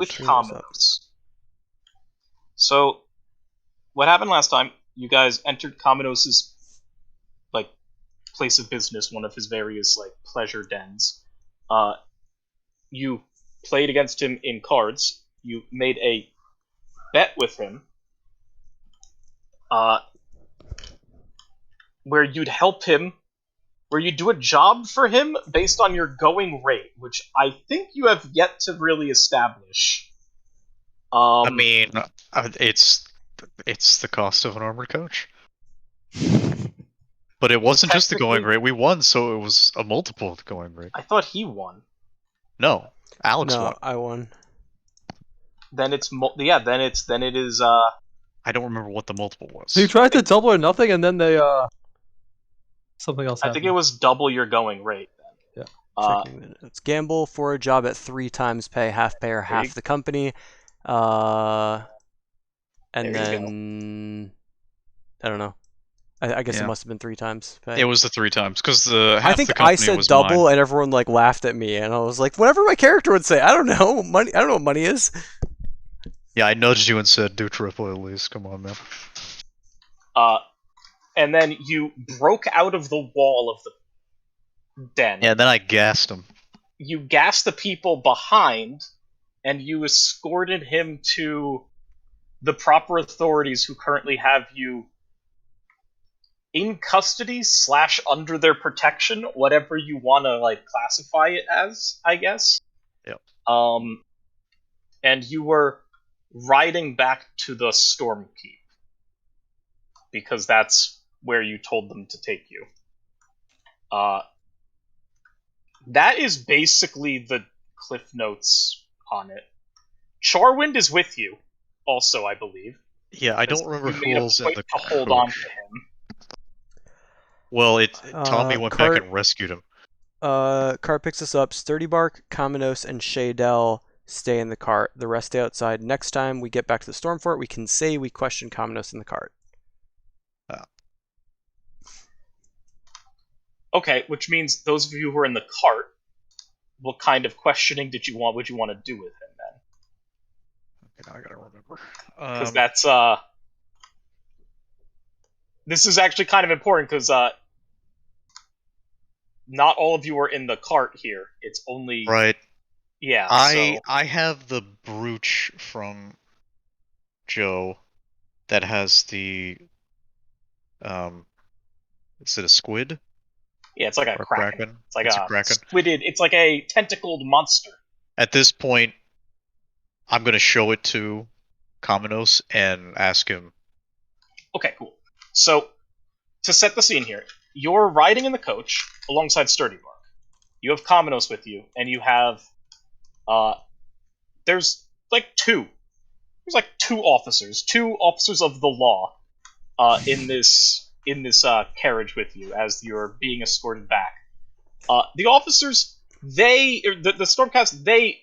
with String goes up. Commodus. So, what happened last time? You guys entered Commodus's like place of business, one of his various like pleasure dens. Uh, you played against him in cards. You made a bet with him, uh, where you'd help him, where you do a job for him based on your going rate, which I think you have yet to really establish. I mean, it's the cost of an armored coach. But it wasn't just the going rate. We won, so it was a multiple of the going rate. I thought he won. No, Alex No, won. I won. Then it's then it is. I don't remember what the multiple was. So you tried to double or nothing, and then they something else happened. I think it was double your going rate. Yeah. Checking minutes. Gamble for a job at 3 times pay, half pay or half the company. And then I don't know. I guess it must have been 3 times pay. It was the 3 times because the half I think the company I said was double, mine. and everyone like laughed at me, and I was like, whatever my character would say. I don't know money. I don't know what money is. Yeah, I nudged you and said, "Do triple at least." Come on, man. And then you broke out of the wall of the den. Yeah, then I gassed him. You gassed the people behind, and you escorted him to the proper authorities who currently have you in custody / under their protection, whatever you want to like classify it as, I guess. Yep. And you were riding back to the Stormkeep because that's where you told them to take you. That is basically the cliff notes on it. Charwind is with you, also, I believe. Yeah, I don't remember who was in the to hold on to him. Well, Tommy went back and rescued him. Cart picks us up. Sturdy Bark, Kamenos, and Shaydell stay in the cart. The rest stay outside. Next time we get back to the Stormfort, we can say we questioned Kamenos in the cart. Okay, which means those of you who are in the cart, what kind of questioning would you want to do with him then? Okay, now I gotta remember. Because that's this is actually kind of important because not all of you are in the cart here. It's only right. Yeah. I have the brooch from Joe that has the is it a squid? Yeah, it's like a kraken. It's like a kraken. Squidded. It's like a tentacled monster. At this point, I'm gonna show it to Kamenos and ask him. Okay, cool. So, to set the scene here, you're riding in the coach alongside Sturdy Bark. You have Kamenos with you, and you have there's like two officers of the law in this carriage with you as you're being escorted back. The officers, the Stormcast, they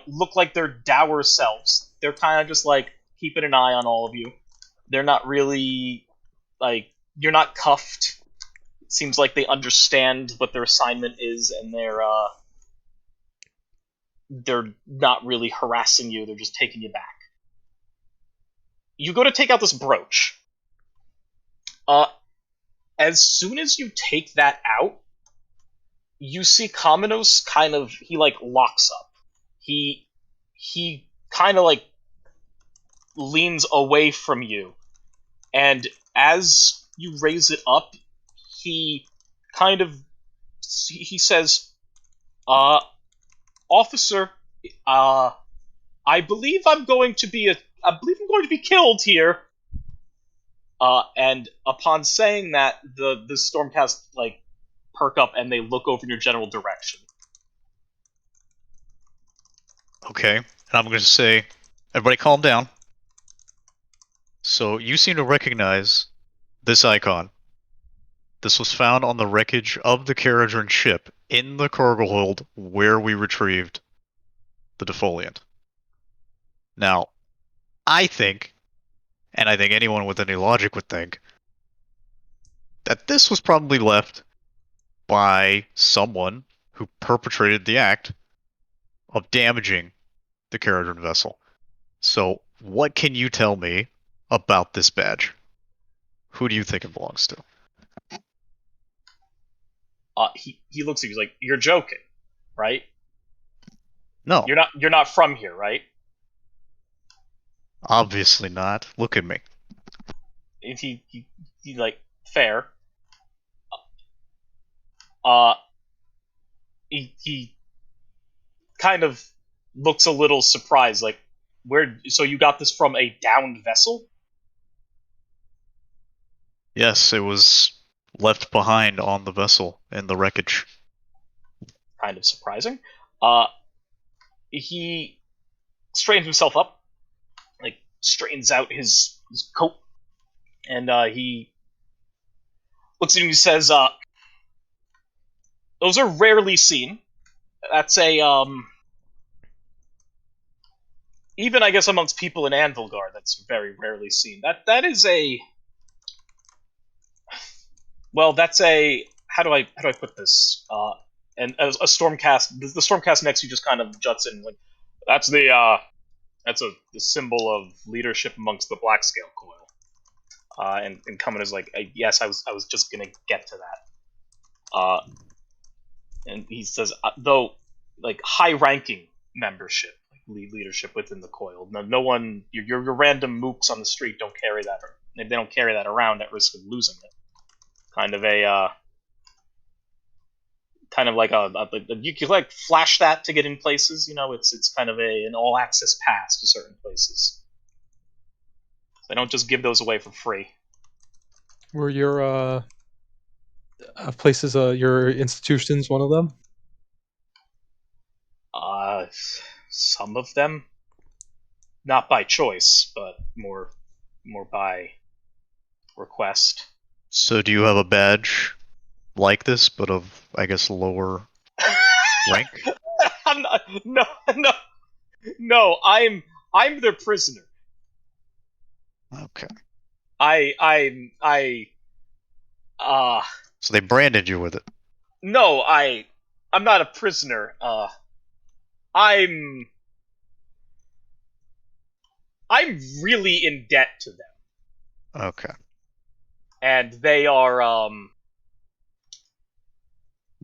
look like their dour selves. They're kind of just like keeping an eye on all of you. They're not really like, you're not cuffed. It seems like they understand what their assignment is, and they're not really harassing you. They're just taking you back. You go to take out this brooch. As soon as you take that out, you see Kamenos he locks up. He kind of like leans away from you, and as you raise it up, he says, "Officer, I believe I'm going to be killed here." And upon saying that, the Stormcast perk up and they look over in your general direction. Okay, and I'm going to say, everybody calm down. So, you seem to recognize this icon. This was found on the wreckage of the Caradron ship in the cargo hold where we retrieved the defoliant. Now, I think, and I think anyone with any logic would think, that this was probably left by someone who perpetrated the act of damaging the Caradron vessel. So, what can you tell me about this badge? Who do you think it belongs to? He looks at you. He's like, "You're joking, right? No, You're not from here, right?" obviously not. Look at me. And he like, fair. Uh, he kind of looks a little surprised, like, where? So you got this from a downed vessel? Yes, it was left behind on the vessel in the wreckage. Kind of surprising. Uh, he straightens himself up, like straightens out his coat, and he looks at him and says, "Those are rarely seen. That's a even I guess amongst people in Anvilgar, that's very rarely seen. That is a well, that's a how do I put this? And as a stormcast, the stormcast next to you just kind of juts in like that's the symbol of leadership amongst the Black Scale Coil. And Cummin is like, yes, I was just gonna get to that. And he says, though, like high-ranking membership, like leadership within the Coil. No one, your random mooks on the street don't carry that, or they don't carry that around at risk of losing it. Kind of a, kind of like you can like flash that to get in places. You know, it's kind of an all-access pass to certain places. They don't just give those away for free. Were your places, your institutions, one of them? Some of them, not by choice, but more by request. So, do you have a badge like this, but of, I guess, lower rank? I'm not. No. I'm their prisoner. Okay. I. So they branded you with it. No, I'm not a prisoner. I'm really in debt to them, Okay. and they are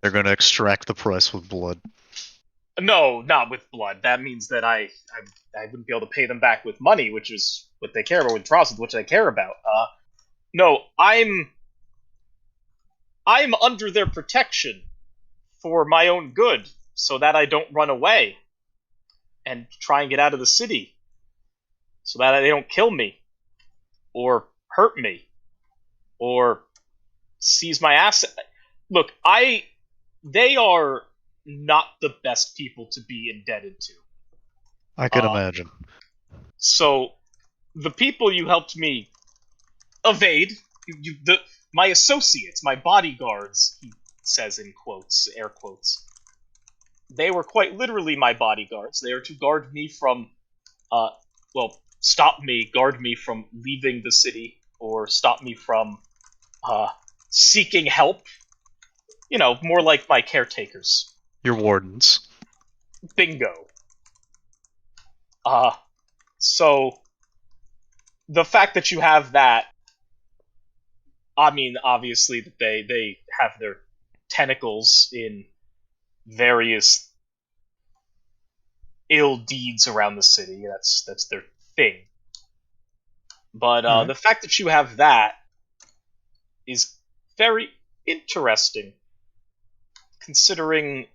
They're gonna extract the price with blood. No, not with blood. That means that I wouldn't be able to pay them back with money, which is what they care about, with process, which they care about. No, I'm under their protection for my own good, so that I don't run away and try and get out of the city, so that they don't kill me or hurt me or seize my asset. Look, they are not the best people to be indebted to. I can imagine. So, the people you helped me evade, my associates, my bodyguards, he says in quotes, air quotes, they were quite literally my bodyguards. They are to guard me from, guard me from leaving the city, or stop me from, seeking help. You know, more like my caretakers. Your wardens. Bingo. So, the fact that you have that, I mean, obviously that they have their tentacles in various ill deeds around the city. That's their thing. But the fact that you have that is very interesting, considering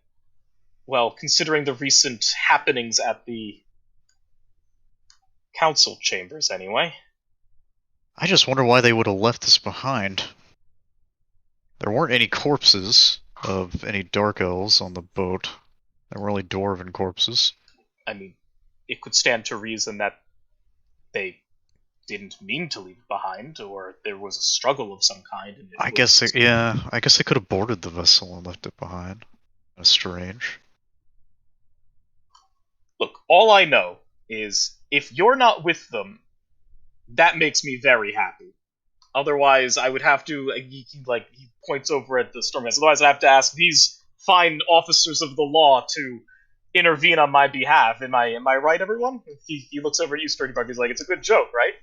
the recent happenings at the council chambers, anyway. I just wonder why they would have left this behind. There weren't any corpses of any dark elves on the boat. There were only dwarven corpses. I mean, it could stand to reason that they didn't mean to leave it behind, or there was a struggle of some kind. And I guess they could have boarded the vessel and left it behind. That's strange. Look, all I know is if you're not with them, that makes me very happy. Otherwise, I would have to. He points over at the Stormcast. Otherwise, I have to ask these fine officers of the law to intervene on my behalf. Am I right, everyone? He looks over at you, Sturdy Bug. He's like, it's a good joke, right?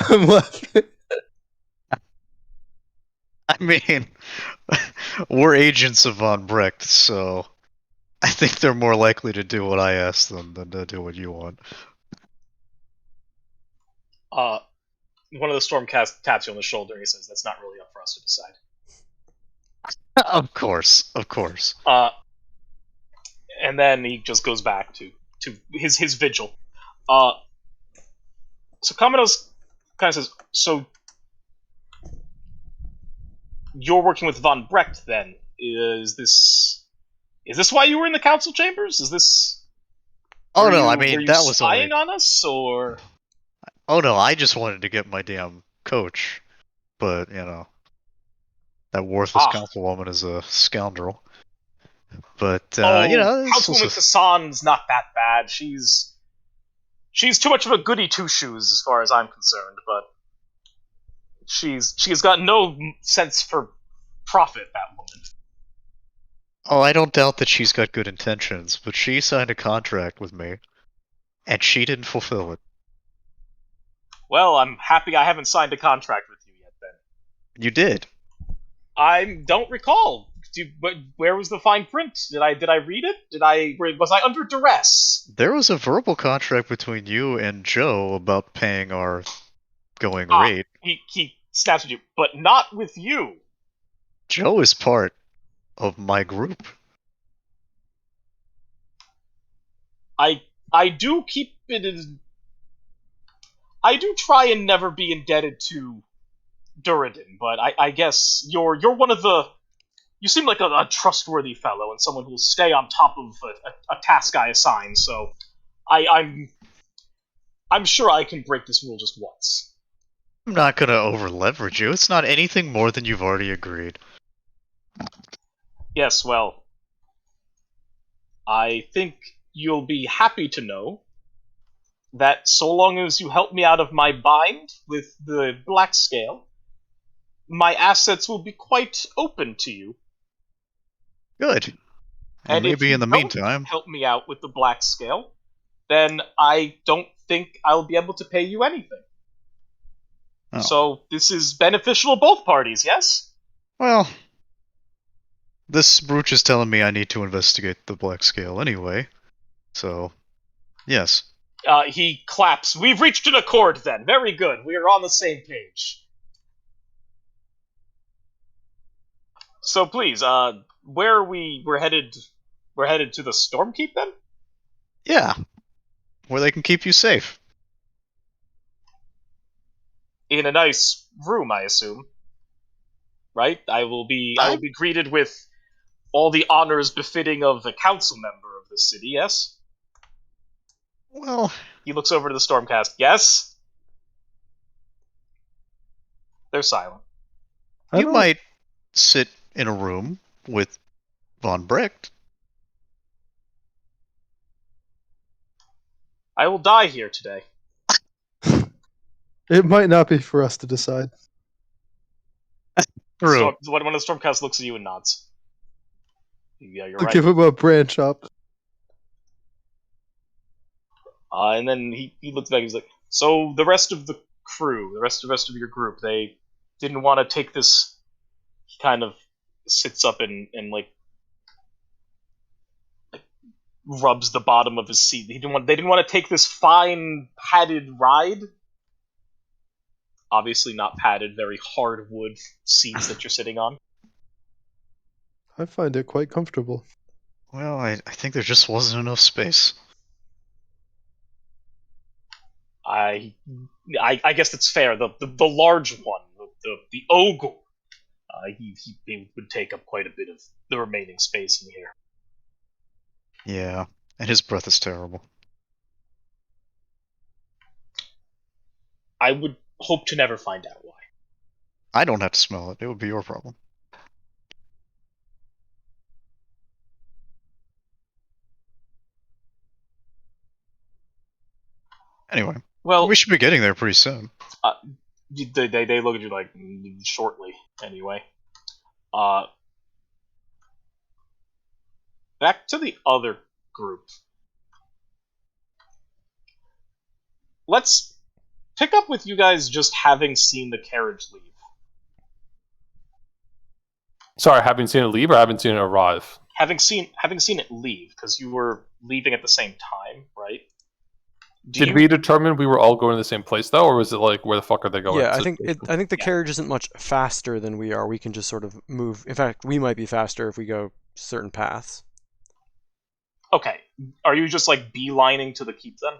I'm laughing. I mean, we're agents of Von Brecht, so I think they're more likely to do what I ask them than to do what you want. One of the Stormcast taps you on the shoulder and he says, that's not really up for us to decide. Of course, of course. And then he just goes back to his vigil. So Commodus kind of says, so you're working with Von Brecht then? Is this why you were in the council chambers? Is this... Oh no, were I you mean, that was spying only... on us, or... Oh no, I just wanted to get my damn coach. But, you know, that worthless councilwoman is a scoundrel. But, you know, this Councilwoman was Kassan's not that bad. She's too much of a goody two-shoes as far as I'm concerned, but she's got no sense for profit, that woman. Oh, I don't doubt that she's got good intentions, but she signed a contract with me, and she didn't fulfill it. Well, I'm happy I haven't signed a contract with you yet, then. You did. I don't recall. Where was the fine print? Did I read it? Was I under duress? There was a verbal contract between you and Joe about paying our going rate. He snaps at you, but not with you. Joe is part of my group. I do keep it in... I do try and never be indebted to Duradin, but I guess you're one of the... You seem like a trustworthy fellow and someone who will stay on top of a task I assign, so I'm sure I can break this rule just once. I'm not gonna over-leverage you. It's not anything more than you've already agreed. Yes, well, I think you'll be happy to know that so long as you help me out of my bind with the Black Scale, my assets will be quite open to you. Good. And if maybe you in the don't meantime... help me out with the Black Scale, then I don't think I'll be able to pay you anything. Oh. So this is beneficial to both parties, yes? Well, this brooch is telling me I need to investigate the Black Scale anyway, so yes. He claps. We've reached an accord then. Very good. We are on the same page. So please, where are we? We're headed to the Stormkeep then? Yeah. Where they can keep you safe. In a nice room, I assume. Right? I will be greeted with all the honors befitting of the council member of the city, yes? Well... He looks over to the Stormcast. Yes? They're silent. You might sit in a room with Von Brecht. I will die here today. It might not be for us to decide. True. So one of the Stormcast looks at you and nods. Yeah, you're I'll right. give him a branch up. And then he looks back. He's like, "So the rest of the crew, the rest of your group, they didn't want to take this." He kind of sits up and like rubs the bottom of his seat. They didn't want to take this fine padded ride. Obviously not padded, very hardwood seats that you're sitting on. I find it quite comfortable. Well, I think there just wasn't enough space. I guess that's fair. The large one, the ogre, he would take up quite a bit of the remaining space in here. Yeah, and his breath is terrible. I would hope to never find out why. I don't have to smell it. It would be your problem. Anyway, well, we should be getting there pretty soon. They look at you like shortly. Anyway, back to the other group. Let's pick up with you guys just having seen the carriage leave. Sorry, having seen it leave or having seen it arrive? Having seen it leave, because you were leaving at the same time, right? Did we determine we were all going to the same place though, or was it like where the fuck are they going? Yeah, I think the Yeah. carriage isn't much faster than we are. We can just sort of move. In fact, we might be faster if we go certain paths. Okay. Are you just like beelining to the keep then?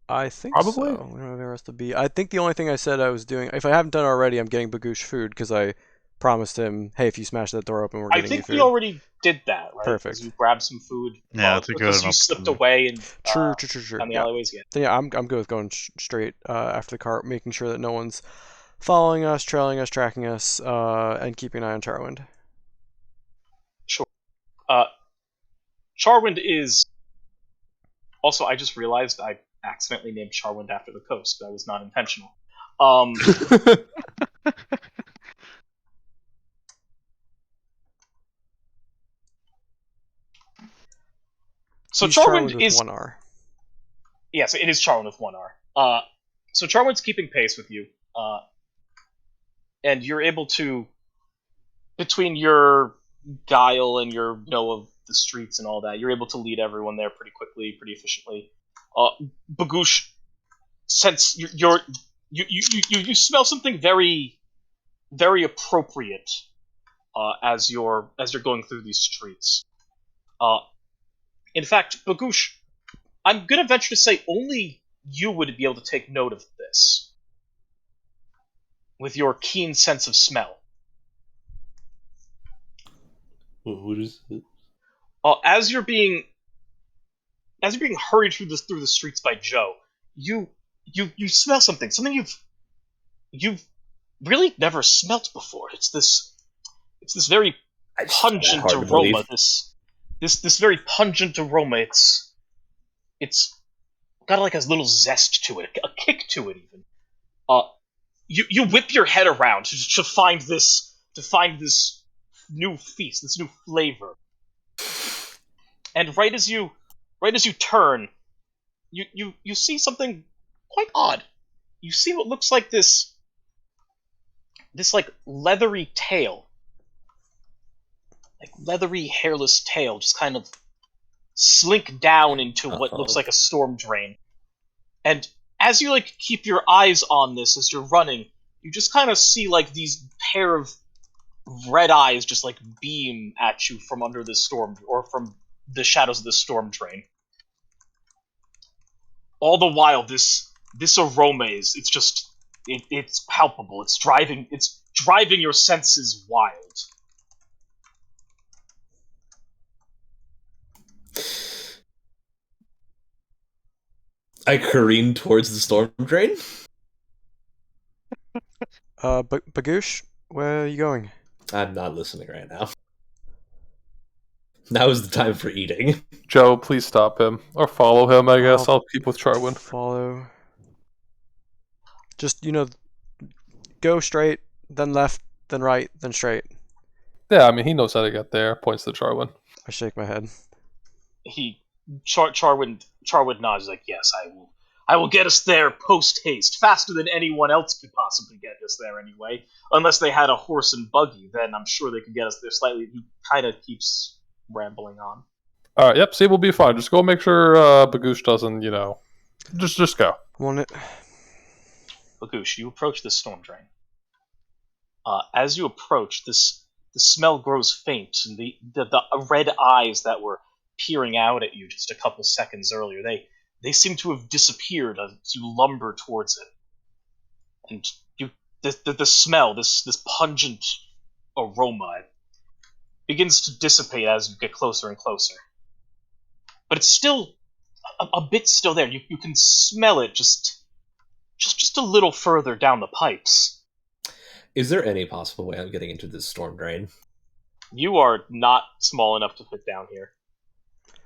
I think Probably. so. We don't have anywhere else to be. I think the only thing I said I was doing, if I haven't done it already, I'm getting Bagoosh food because I promised him, hey, if you smash that door open, we're I getting you think food. we already did that, right? Perfect. 'Cause you grabbed some food. Yeah, it's a good because you enough slipped to- away and True. down the Yeah. alleyways. Yeah. Then yeah, I'm good with going straight after the cart, making sure that no one's following us, trailing us, tracking us, and keeping an eye on Charwind. Sure. Charwind is. Also, I just realized I accidentally named Charwind after the coast. That was not intentional. So He's Charwind with is 1R. Yes, it is Charwind with 1R. So Charwind's keeping pace with you, and you're able to, between your guile and your know of the streets and all that, you're able to lead everyone there pretty quickly, pretty efficiently. Bagoosh, since you smell something very, very appropriate as you're going through these streets. In fact, Bagoosh, I'm gonna venture to say only you would be able to take note of this with your keen sense of smell. What is it? As you're being hurried through the streets by Joe, you smell something you've really never smelt before. It's this very pungent aroma. This very pungent aroma. It's got like a little zest to it, a kick to it even. You whip your head around to find this new feast, this new flavor. And right as you turn, you see something quite odd. You see what looks like this like leathery tail. Like leathery hairless tail just kind of slink down into what looks like a storm drain. And as you like keep your eyes on this as you're running, you just kind of see like these pair of red eyes just like beam at you from under this storm, or from the shadows of this storm drain. All the while, this aroma it's palpable. It's driving your senses wild. I careen towards the storm drain. Bagoosh, where are you going? I'm not listening right now. Now is the time for eating. Joe, please stop him. Or follow him, I guess. I'll keep with Charwind. Follow. Just, go straight, then left, then right, then straight. Yeah, I mean, he knows how to get there. Points to Charwind. I shake my head. Charwind nods like, yes, I will get us there post haste, faster than anyone else could possibly get us there anyway. Unless they had a horse and buggy, then I'm sure they could get us there slightly. He kind of keeps rambling on. Alright, yep, see, we'll be fine. Just go make sure Bagoosh doesn't, just go. Want it? Bagoosh, you approach the storm drain. As you approach, the smell grows faint, and the red eyes that were peering out at you just a couple seconds earlier, they seem to have disappeared as you lumber towards it. And the smell, this pungent aroma, begins to dissipate as you get closer and closer. But it's still a bit still there. You can smell it just a little further down the pipes. Is there any possible way I'm getting into this storm drain? You are not small enough to fit down here.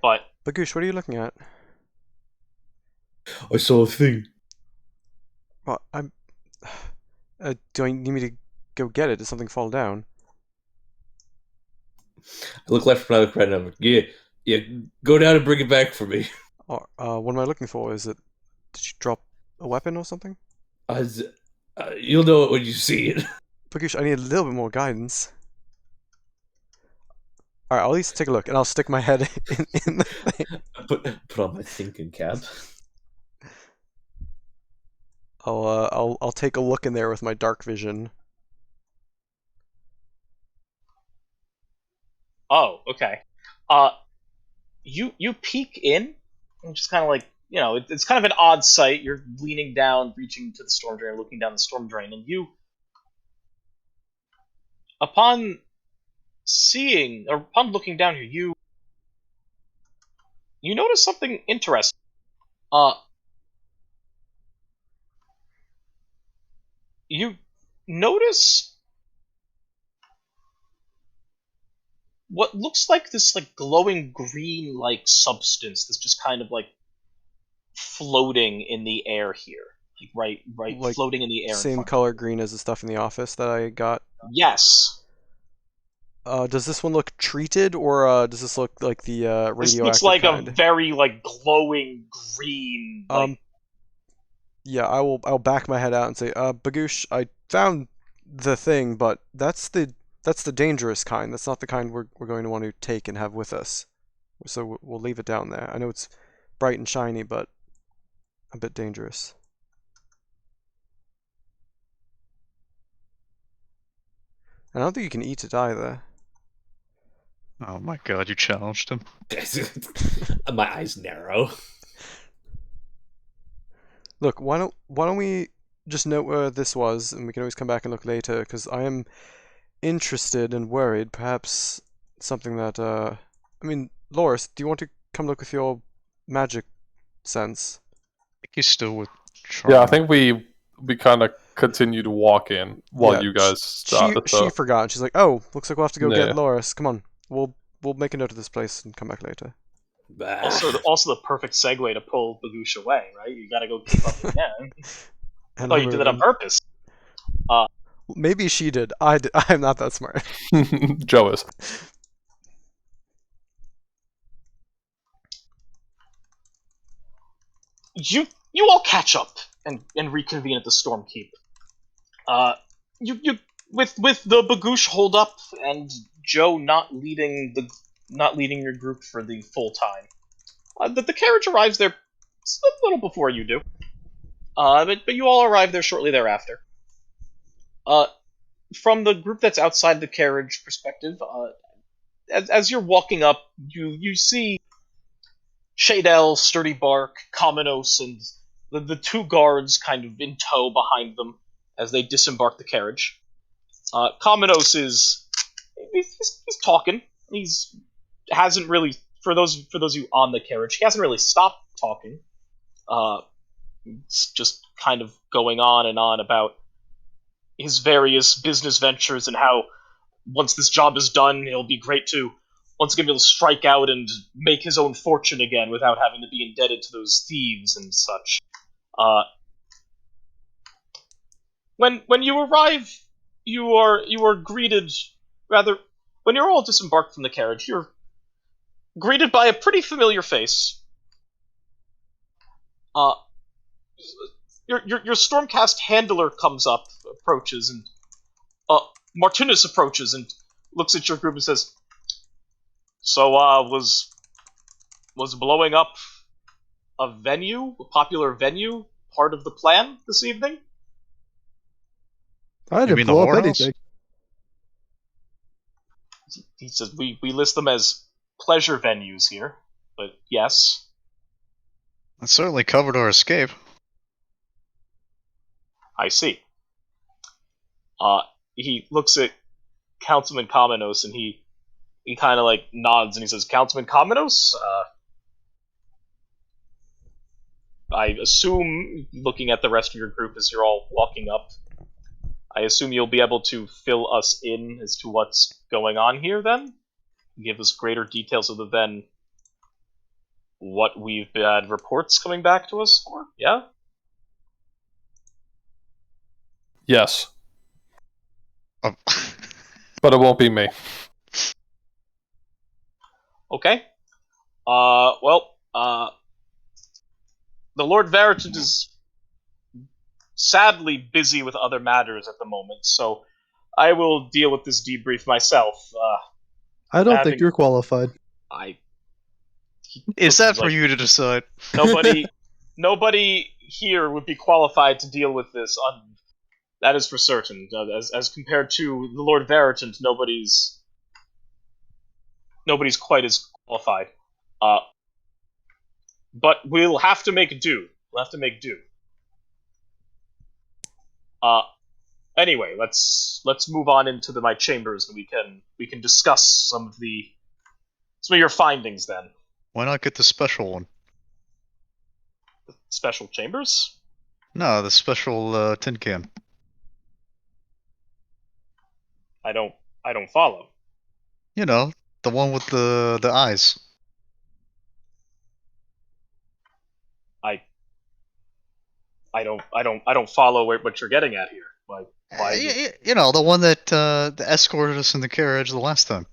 But Bagoosh, what are you looking at? I saw a thing. Well, I'm... do I need me to go get it? Did something fall down? I look left and I look right, and I'm like, yeah, Yeah, go down and bring it back for me. What am I looking for? Is it? Did you drop a weapon or something? You'll know it when you see it. Bagush, I need a little bit more guidance. Alright, I'll at least take a look, and I'll stick my head in the thing. Put on my thinking cap. I'll take a look in there with my dark vision. Oh, okay. You peek in, and just kind of like, it's kind of an odd sight. You're leaning down, reaching to the storm drain, looking down the storm drain, and upon upon looking down here, you notice something interesting. You notice what looks like this like glowing green like substance that's just kind of like floating in the air here, like right Like, floating in the air. Same color green as the stuff in the office that I got. Yes. Does this one look treated, or does this look like the This radioactive looks like kind? a very like glowing green. Yeah, I'll back my head out and say, Bagoosh, I found the thing, but that's the dangerous kind. That's not the kind we're going to want to take and have with us. So we'll leave it down there. I know it's bright and shiny, but a bit dangerous. I don't think you can eat it either. Oh my god, you challenged him. My eyes narrow. Look, why don't we just note where this was, and we can always come back and look later, because I am interested and worried. Perhaps something that, I mean, Loris, do you want to come look with your magic sense? I think he's still with Charlie. Yeah, I think we kind of continue to walk in while Yeah, you guys she start. forgot. She's like, oh, looks like we'll have to go Yeah. get Loris. Come on, we'll make a note of this place and come back later. Also the perfect segue to pull Bagoosh away, right? You gotta go keep up again. I And thought you did that on purpose. Maybe she did. I'm not that smart. Joe is. You all catch up and reconvene at the Stormkeep. You with the Bagoosh hold up and Joe not leading your group for the full time. The carriage arrives there a little before you do. But you all arrive there shortly thereafter. From the group that's outside the carriage perspective, as you're walking up, you see Shadel, Sturdy Bark, Cominos, and the two guards kind of in tow behind them as they disembark the carriage. Cominos he's talking. He's hasn't really for those of you on the carriage. He hasn't really stopped talking. It's just kind of going on and on about his various business ventures and how once this job is done, it'll be great to once again be able to strike out and make his own fortune again without having to be indebted to those thieves and such. When you arrive, you are greeted rather when you're all disembarked from the carriage. You're greeted by a pretty familiar face. Your Stormcast handler approaches, and Martinus approaches and looks at your group and says, "So, was blowing up a popular venue, part of the plan this evening?" I You didn't mean the blow up whorehouse? anything. He says, "We list them as pleasure venues here, but yes." That certainly covered our escape. I see. He looks at Councilman Kamenos and he kind of like nods and he says, "Councilman Kamenos, I assume, looking at the rest of your group as you're all walking up, I assume you'll be able to fill us in as to what's going on here then? Give us greater details other than what we've had reports coming back to us for, yeah?" Yes, Oh. but it won't be me. Okay. The Lord Veritant is sadly busy with other matters at the moment, so I will deal with this debrief myself. I don't think having- you're qualified. Is that for like, you to decide? Nobody here would be qualified to deal with this. That is for certain. As compared to the Lord Veritant, nobody's quite as qualified. But we'll have to make do. We'll have to make do. Anyway, let's move on into my chambers, and we can discuss some of your findings then. Why not get the special one? Special chambers? No, the special tin can. I don't follow. You know, the one with the eyes. I don't follow what you're getting at here. Like, why? You know, the one that escorted us in the carriage the last time.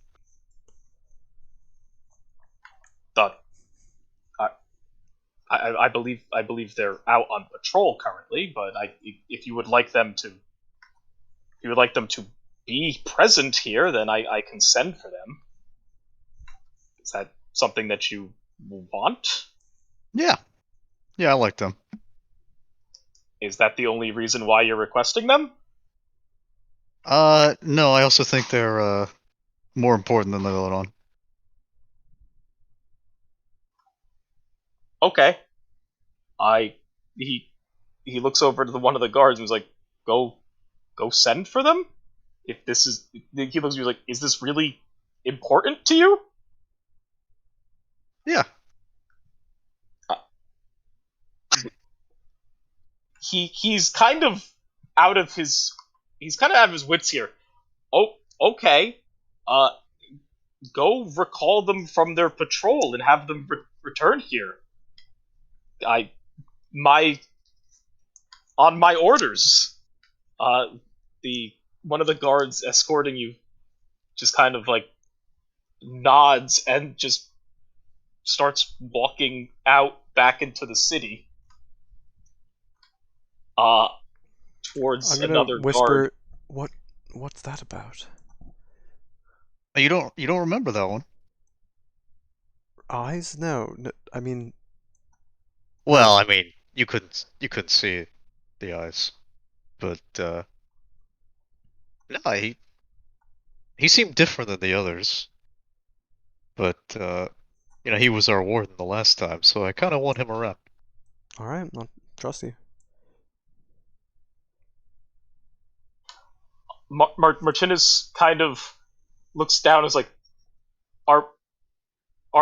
I believe they're out on patrol currently, but if you would like them to be present here, then I can send for them. Is that something that you want? Yeah, I like them. Is that the only reason why you're requesting them? No, I also think they're more important than the other one. Okay. He looks over to one of the guards and is like, go send for them? If this is, he looks at you like, is this really important to you? Yeah. He's kind of out of his wits here. Oh, okay. Go recall them from their patrol and have them return here. On my orders. The one of the guards escorting you just kind of like nods and just starts walking out back into the city. Towards I'm gonna another whisper, guard. What's that about? You don't remember that one? Eyes? No, I mean, Well, I mean, you couldn't see the eyes, but no, he seemed different than the others. But you know, he was our warden the last time, so I kind of want him around. all right, I'll trust you. Martinez kind of looks down and is like, are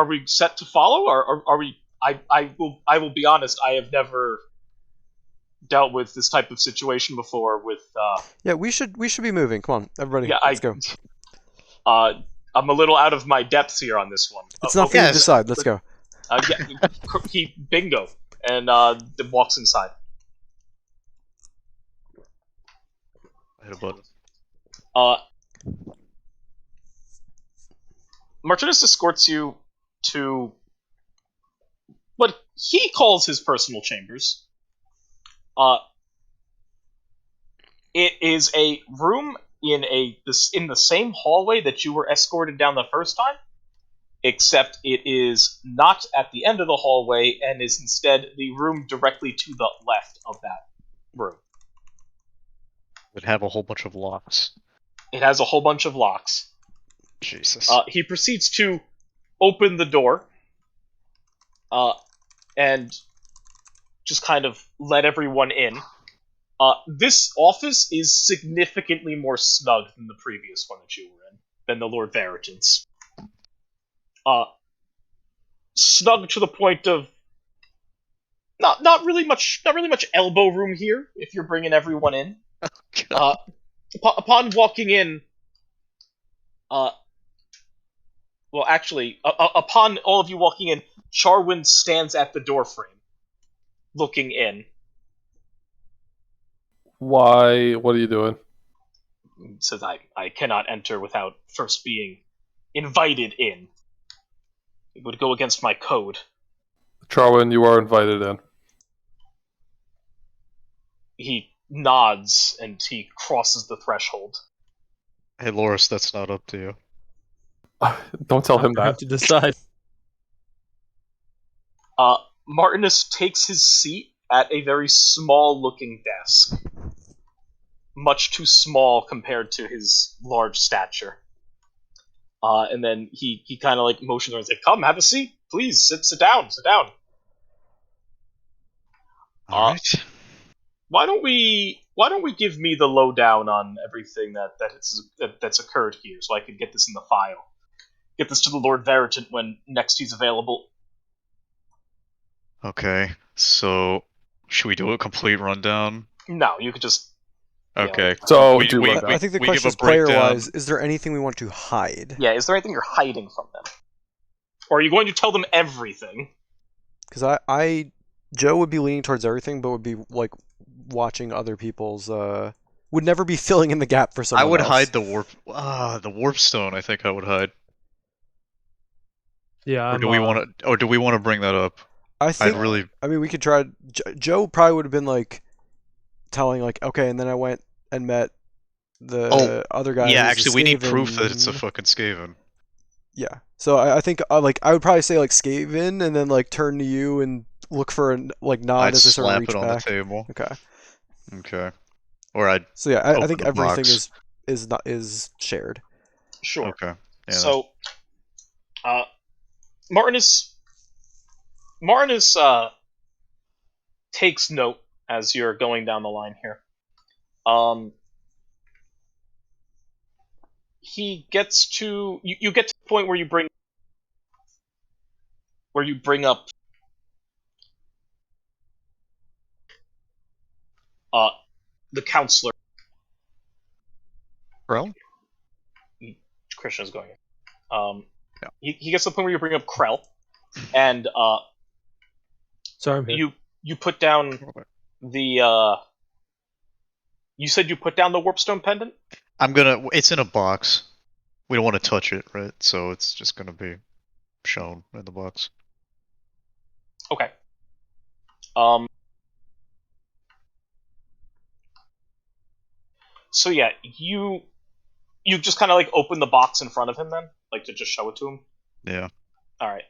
we set to follow? Or are we? I will be honest. I have never dealt with this type of situation before. With Yeah, we should be moving. Come on, everybody, yeah, let's go. I'm a little out of my depth here on this one. It's not for you to yes. decide. Let's go. He bingo and walks inside. I hit a button. Martinez escorts you to what he calls his personal chambers. It is a room in the same hallway that you were escorted down the first time, except it is not at the end of the hallway and is instead the room directly to the left of that room. Would have a whole bunch of locks. It has a whole bunch of locks. Jesus. He proceeds to open the door and just kind of let everyone in. This office is significantly more snug than the previous one that you were in, than the Lord Veritans. Snug to the point of not really much elbow room here if you're bringing everyone in. Upon walking in, upon all of you walking in, Charwin stands at the doorframe, looking in. Why? What are you doing? Says, I cannot enter without first being invited in. It would go against my code. Charwin, you are invited in. He nods and he crosses the threshold. Hey, Loris, that's not up to you. Don't tell him For him that. to decide. Martinus takes his seat at a very small-looking desk. Much too small compared to his large stature. And then he kind of like motions around and says, "Come, have a seat, please. Sit down. All right. Why don't we give me the lowdown on everything that's occurred here, so I can get this in the file, get this to the Lord Veritant when next he's available." Okay, so should we do a complete rundown? No, you could just. Okay. So, We- do we- rundown. I think the we give question a is player-wise, breakdown. is there anything we want to hide? Yeah, is there anything you're hiding from them, or are you going to tell them everything? Because Joe would be leaning towards everything, but would be like watching other people's. Would never be filling in the gap for someone I would else. hide the warp stone. I think I would hide. Yeah, Or do we want to bring that up? I think. I mean, we could try. Joe probably would have been like telling like, okay, and then I went and met the other guy. Yeah, who's actually, we need Skaven. proof that it's a fucking Skaven. Yeah, so I think like I would probably say like Skaven, and then like turn to you and look for a like nod I'd as a sort of slap reach it on back. the table. Okay. Okay. Or I'd. So yeah, I open think the everything box. is shared. Sure. Okay. Yeah, So, Martinus takes note as you're going down the line here. He gets to you get to the point where you bring up the counselor. Krell? Christian is going. Yeah. He gets to the point where you bring up Krell, and Sorry, I'm here. you put down the. You said you put down the warpstone pendant? It's in a box. We don't want to touch it, right? So it's just gonna be shown in the box. Okay. So yeah, you just kind of like open the box in front of him then, like to just show it to him. Yeah. All right.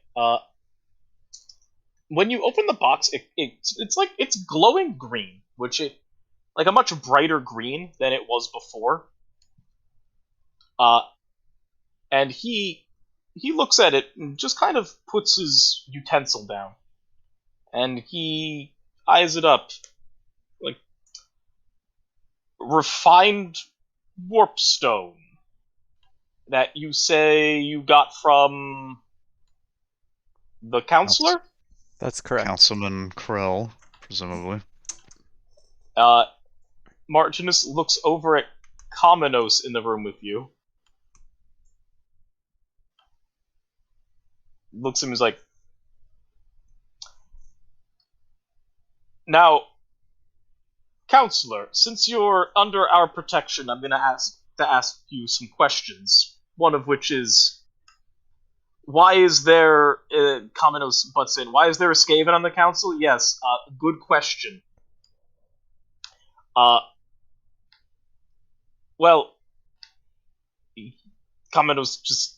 When you open the box, it's like it's glowing green, which like a much brighter green than it was before. And he looks at it and just kind of puts his utensil down, and he eyes it up, like refined warpstone that you say you got from the counselor. That's correct. Councilman Krell, presumably. Martinus looks over at Kominos in the room with you. Looks at him and is like, "Now, counselor, since you're under our protection, I'm going to ask you some questions. One of which is, why is there, Kominos butts in, why is there a Skaven on the council? Yes, good question. Well, Kominos just,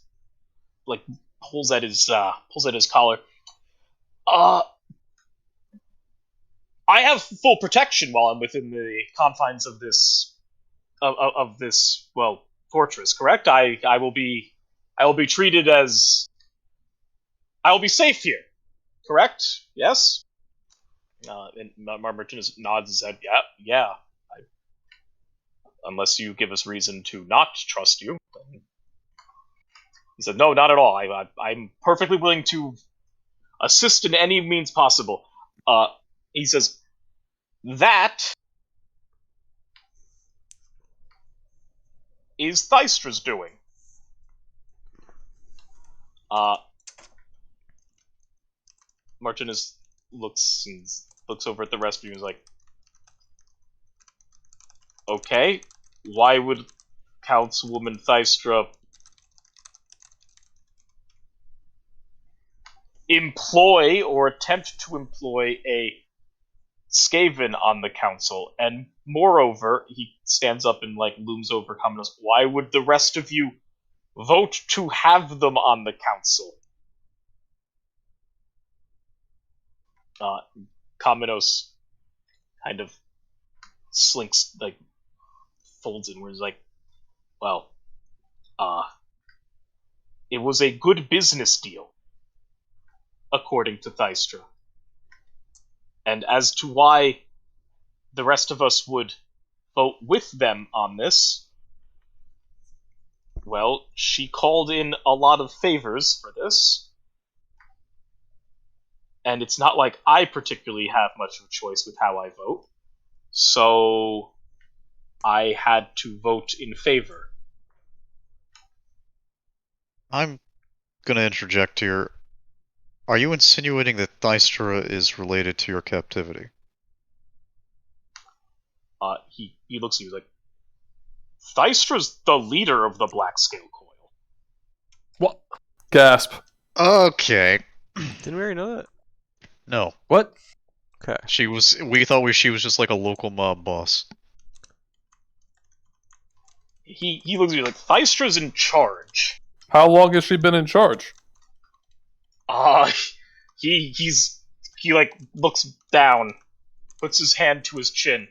like, pulls at his collar. I have full protection while I'm within the confines of this fortress. Correct? I will be treated as I will be safe here. Correct? Yes. And Martin nods his head. Yeah. Unless you give us reason to not trust you. He said, "No, not at all. I'm perfectly willing to assist in any means possible." He says, "That is Thystra's doing." Martinus looks over at the rest of you and is like, "Okay, why would Councilwoman Thystra employ or attempt to employ a Skaven on the council, and moreover, he stands up and looms over Commodus. Why would the rest of you vote to have them on the council? Commodus kind of slinks, folds in, where he's like, well, it was a good business deal, according to Thystra. And as to why the rest of us would vote with them on this, well, she called in a lot of favors for this. And it's not like I particularly have much of a choice with how I vote. So I had to vote in favor. I'm gonna interject here. Are you insinuating that Thystra is related to your captivity? He looks at you like, Thystra's the leader of the Black Scale Coil. What? Gasp. Okay. Didn't we already know that? No. What? Okay. We thought she was just like a local mob boss. He looks at you like, Thystra's in charge. How long has she been in charge? He looks down, puts his hand to his chin.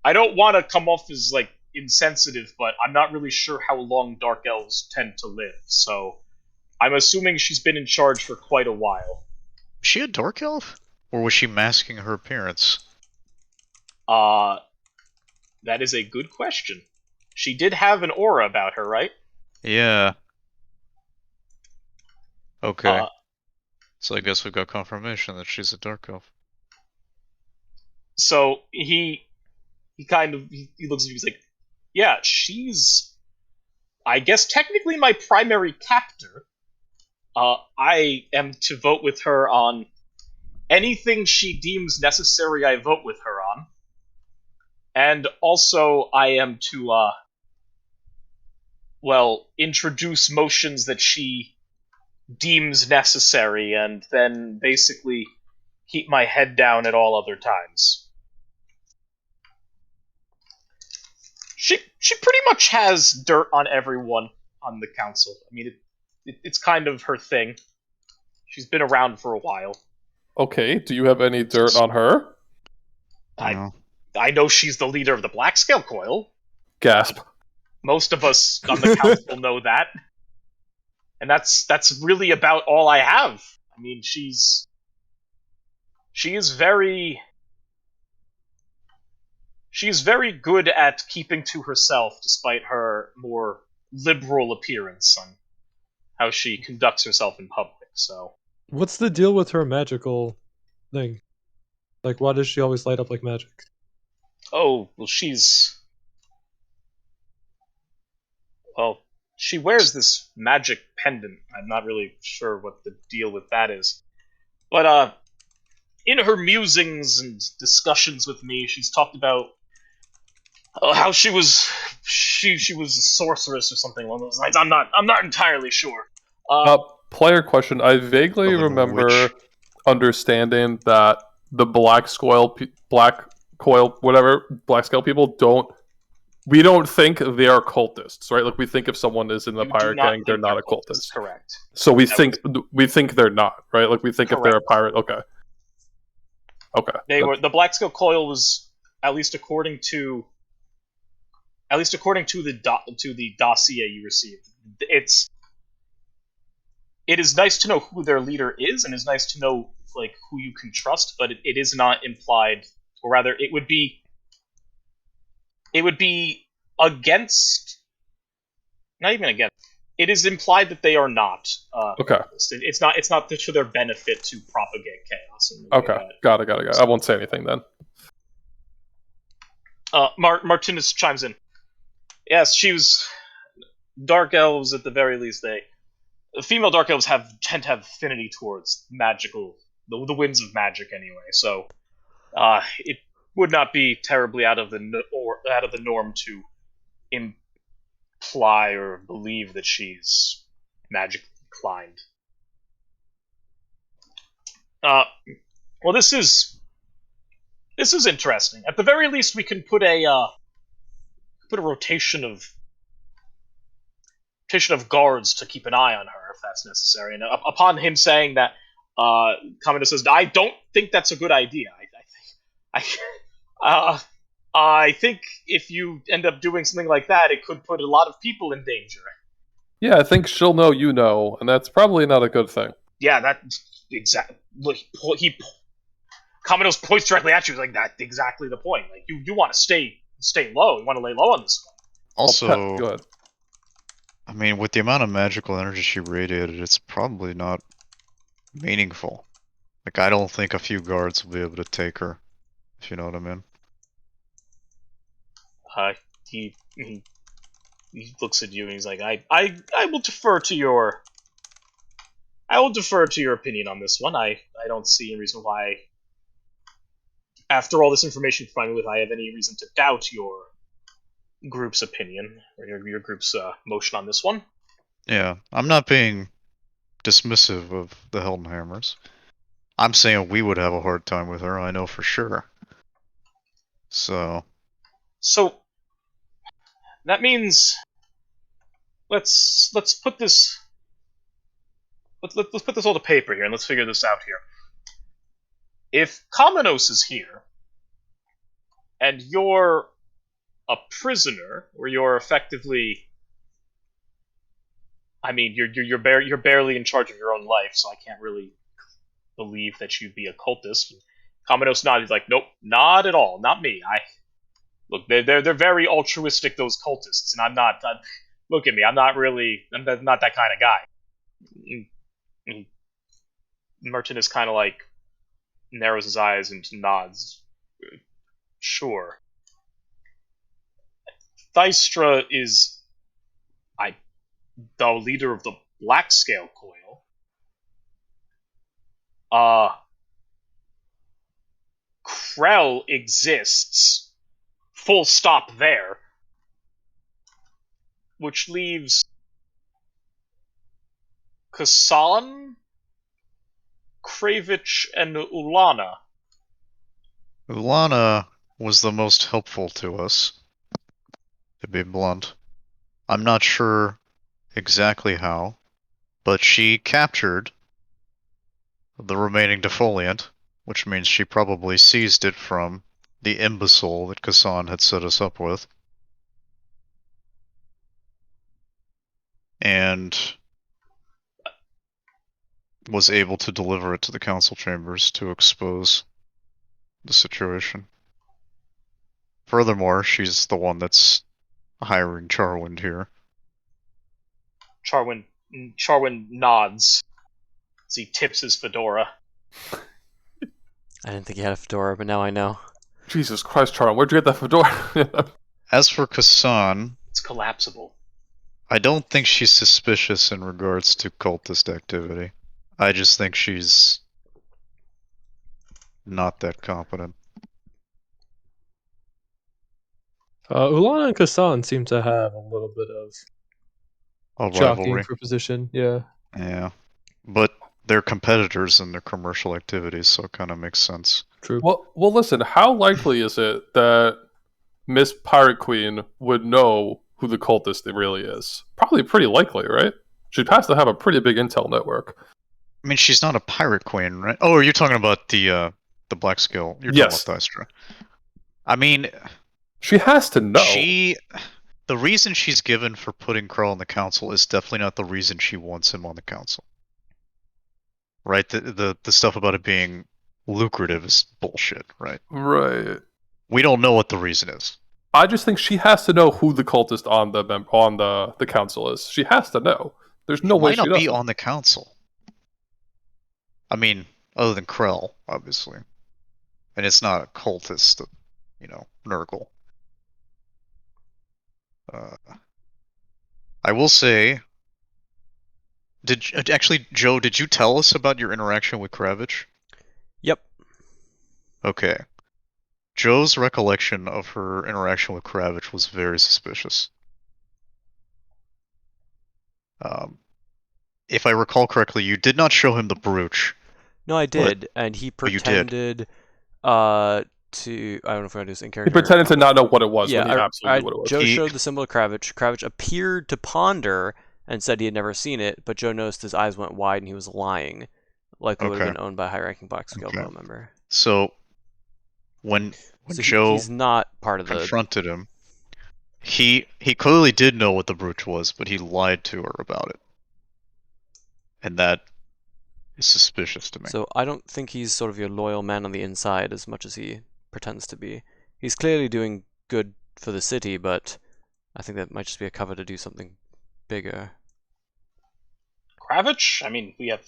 I don't want to come off as insensitive, but I'm not really sure how long dark elves tend to live, so I'm assuming she's been in charge for quite a while. Was she a dark elf? Or was she masking her appearance? That is a good question. She did have an aura about her, right? Yeah. Okay. So I guess we got confirmation that she's a dark elf. So he looks at you, he's like, yeah, she's, I guess, technically my primary captor. I am to vote with her on anything she deems necessary. I vote with her on. And also I am to, introduce motions that she deems necessary, and then basically keep my head down at all other times. She pretty much has dirt on everyone on the council. I mean, it's kind of her thing. She's been around for a while. Okay, do you have any dirt on her? No. I know she's the leader of the Black Scale Coil. Gasp. Most of us on the council know that. And that's really about all I have. I mean, she is very good at keeping to herself, despite her more liberal appearance on how she conducts herself in public. So, What's the deal with her magical thing? Why does she always light up like magic? oh well, she wears this magic pendant. I'm not really sure what the deal with that is, but in her musings and discussions with me, she's talked about how she was a sorceress or something along those lines. I'm not entirely sure. Player question. I vaguely A little remember witch. understanding that the Black Scale people we don't think they are cultists, right? We think if someone is in the You do pirate not gang, they're think not a cultists, cultist. correct? So we That think they're not, right? We think if they're a Correct. pirate, okay. They were the Black Scale Coil was, at least according to the dossier you received. It is nice to know who their leader is, and it's nice to know who you can trust, but it is not implied, or rather, it would be against, not even against. It is implied that they are not. Okay. It's not to their benefit to propagate chaos. Okay. Got it. I won't say anything then. Martinez chimes in. Yes, she was. Dark elves, at the very least, female dark elves tend to have affinity towards magical, the winds of magic anyway. So, it would not be terribly out of the norm to imply or believe that she's magic inclined. Well, this is interesting. At the very least, we can put a rotation of guards to keep an eye on her if that's necessary. And upon him saying that, Commodore says, "I don't think that's a good idea. I think if you end up doing something like that, it could put a lot of people in danger." Yeah, I think she'll know you know, and that's probably not a good thing. Yeah, that exactly. Look, Commodore points directly at you, like that's exactly the point. Like you want to stay low. You want to lay low on this one. Also, Go ahead. I mean, with the amount of magical energy she radiated, it's probably not meaningful. Like, I don't think a few guards will be able to take her, if you know what I mean. He looks at you and he's like, I will defer to your opinion on this one. I don't see any reason why, after all this information you're providing with, I have any reason to doubt your group's opinion or your group's motion on this one. Yeah, I'm not being dismissive of the Heldenhammers. I'm saying we would have a hard time with her, I know for sure. So that means let's put this let's put this all to paper here and let's figure this out here. If Kamenos is here and you're a prisoner, or you're effectively, I mean, you're barely in charge of your own life, so I can't really believe that you'd be a cultist. Kamenos nodded. He's like, nope, not at all, not me. Look, they're very altruistic, those cultists, and I'm not. Look at me, I'm not that kind of guy. Merton is kind of like narrows his eyes and nods. Sure. Thystra is the leader of the Black Scale Coil. Krell exists. Full stop there. Which leaves Kasan, Kravich, and Ulana. Ulana was the most helpful to us, to be blunt. I'm not sure exactly how, but she captured the remaining defoliant, which means she probably seized it from the imbecile that Kasan had set us up with. And was able to deliver it to the council chambers to expose the situation. Furthermore, she's the one that's hiring Charwind here. Charwin nods as he tips his fedora. I didn't think he had a fedora, but now I know. Jesus Christ, Charles, where'd you get that fedora? As for Kasan, It's collapsible. I don't think she's suspicious in regards to cultist activity. I just think she's not that competent. Ulana and Kasan seem to have a little bit of A jockeying rivalry. for position. Yeah. Yeah. But they're competitors in their commercial activities, so it kind of makes sense. True. well, listen, how likely is it that Miss Pirate Queen would know who the cultist really is? Probably pretty likely, right? She has to have a pretty big intel network. I mean, she's not a pirate queen, right? Oh, are you talking about the Black Skill? You're Yes. talking about Thystra. I mean, She has to know. the reason she's given for putting Krell on the council is definitely not the reason she wants him on the council. Right? The stuff about it being lucrative is bullshit, right? Right. We don't know what the reason is. I just think she has to know who the cultist on the council is. She has to know. There's no way Might she not be doesn't. on the council. I mean, other than Krell, obviously. And it's not a cultist, Nurgle. I will say, Joe, did you tell us about your interaction with Kravich? Yep. Okay. Joe's recollection of her interaction with Kravich was very suspicious. If I recall correctly, you did not show him the brooch, No, I did, and he Oh, you did? pretended to. I don't know if we're gonna do this in He character. pretended to not know what it was when he Yeah, absolutely knew what it was. Joe He- showed the symbol to Kravich. Kravich appeared to ponder and said he had never seen it, but Joe noticed his eyes went wide and he was lying. Likely would have Okay. been owned by a high-ranking Black Scale Okay. member. So when So Joe he's not part of the. confronted him, he clearly did know what the brooch was, but he lied to her about it, and that is suspicious to me. So I don't think he's sort of your loyal man on the inside as much as he pretends to be. He's clearly doing good for the city, but I think that might just be a cover to do something bigger. Kravich? I mean, we have.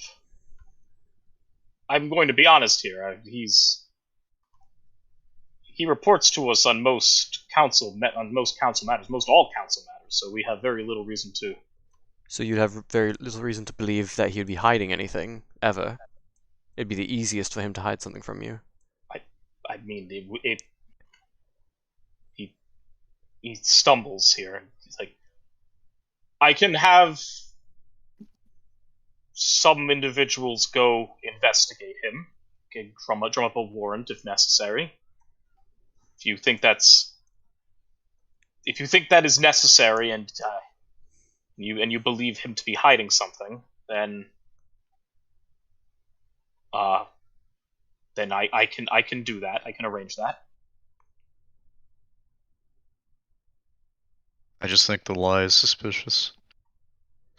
I'm going to be honest here. He reports to us on most council matters, most all council matters. So we have very little reason to. So you'd have very little reason to believe that he would be hiding anything, ever. It'd be the easiest for him to hide something from you. I mean, he stumbles here. He's like, I can have some individuals go investigate him. Okay, drum up a warrant if necessary. If you think that is necessary, and you believe him to be hiding something, then I can do that. I can arrange that. I just think the lie is suspicious.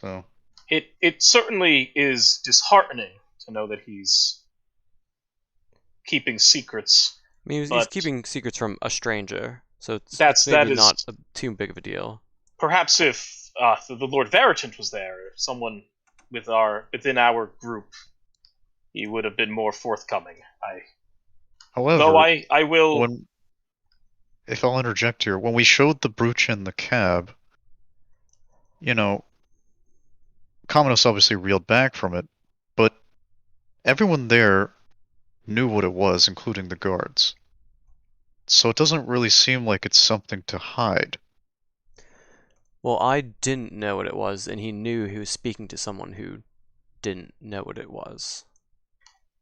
So It certainly is disheartening to know that he's keeping secrets. I mean, he's But keeping secrets from a stranger, so it's that maybe is not too big of a deal. perhaps if the Lord Veritant was there, or someone within our group, he would have been more forthcoming. however, Though I will. if I'll interject here, when we showed the brooch in the cab, you know, Commodus obviously reeled back from it, but everyone there knew what it was, including the guards. So it doesn't really seem like it's something to hide. Well, I didn't know what it was, and he knew he was speaking to someone who didn't know what it was.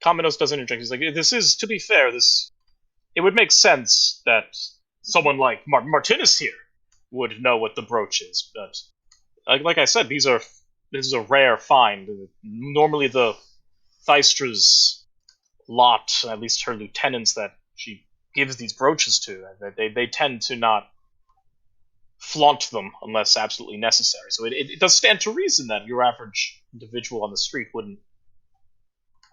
Commodus doesn't interject. He's like, this is, to be fair, it would make sense that someone like Martinus here would know what the brooch is, but like I said, this is a rare find. Normally, the Theistra's lot, at least her lieutenants that she gives these brooches to, they tend to not flaunt them unless absolutely necessary. So it does stand to reason that your average individual on the street wouldn't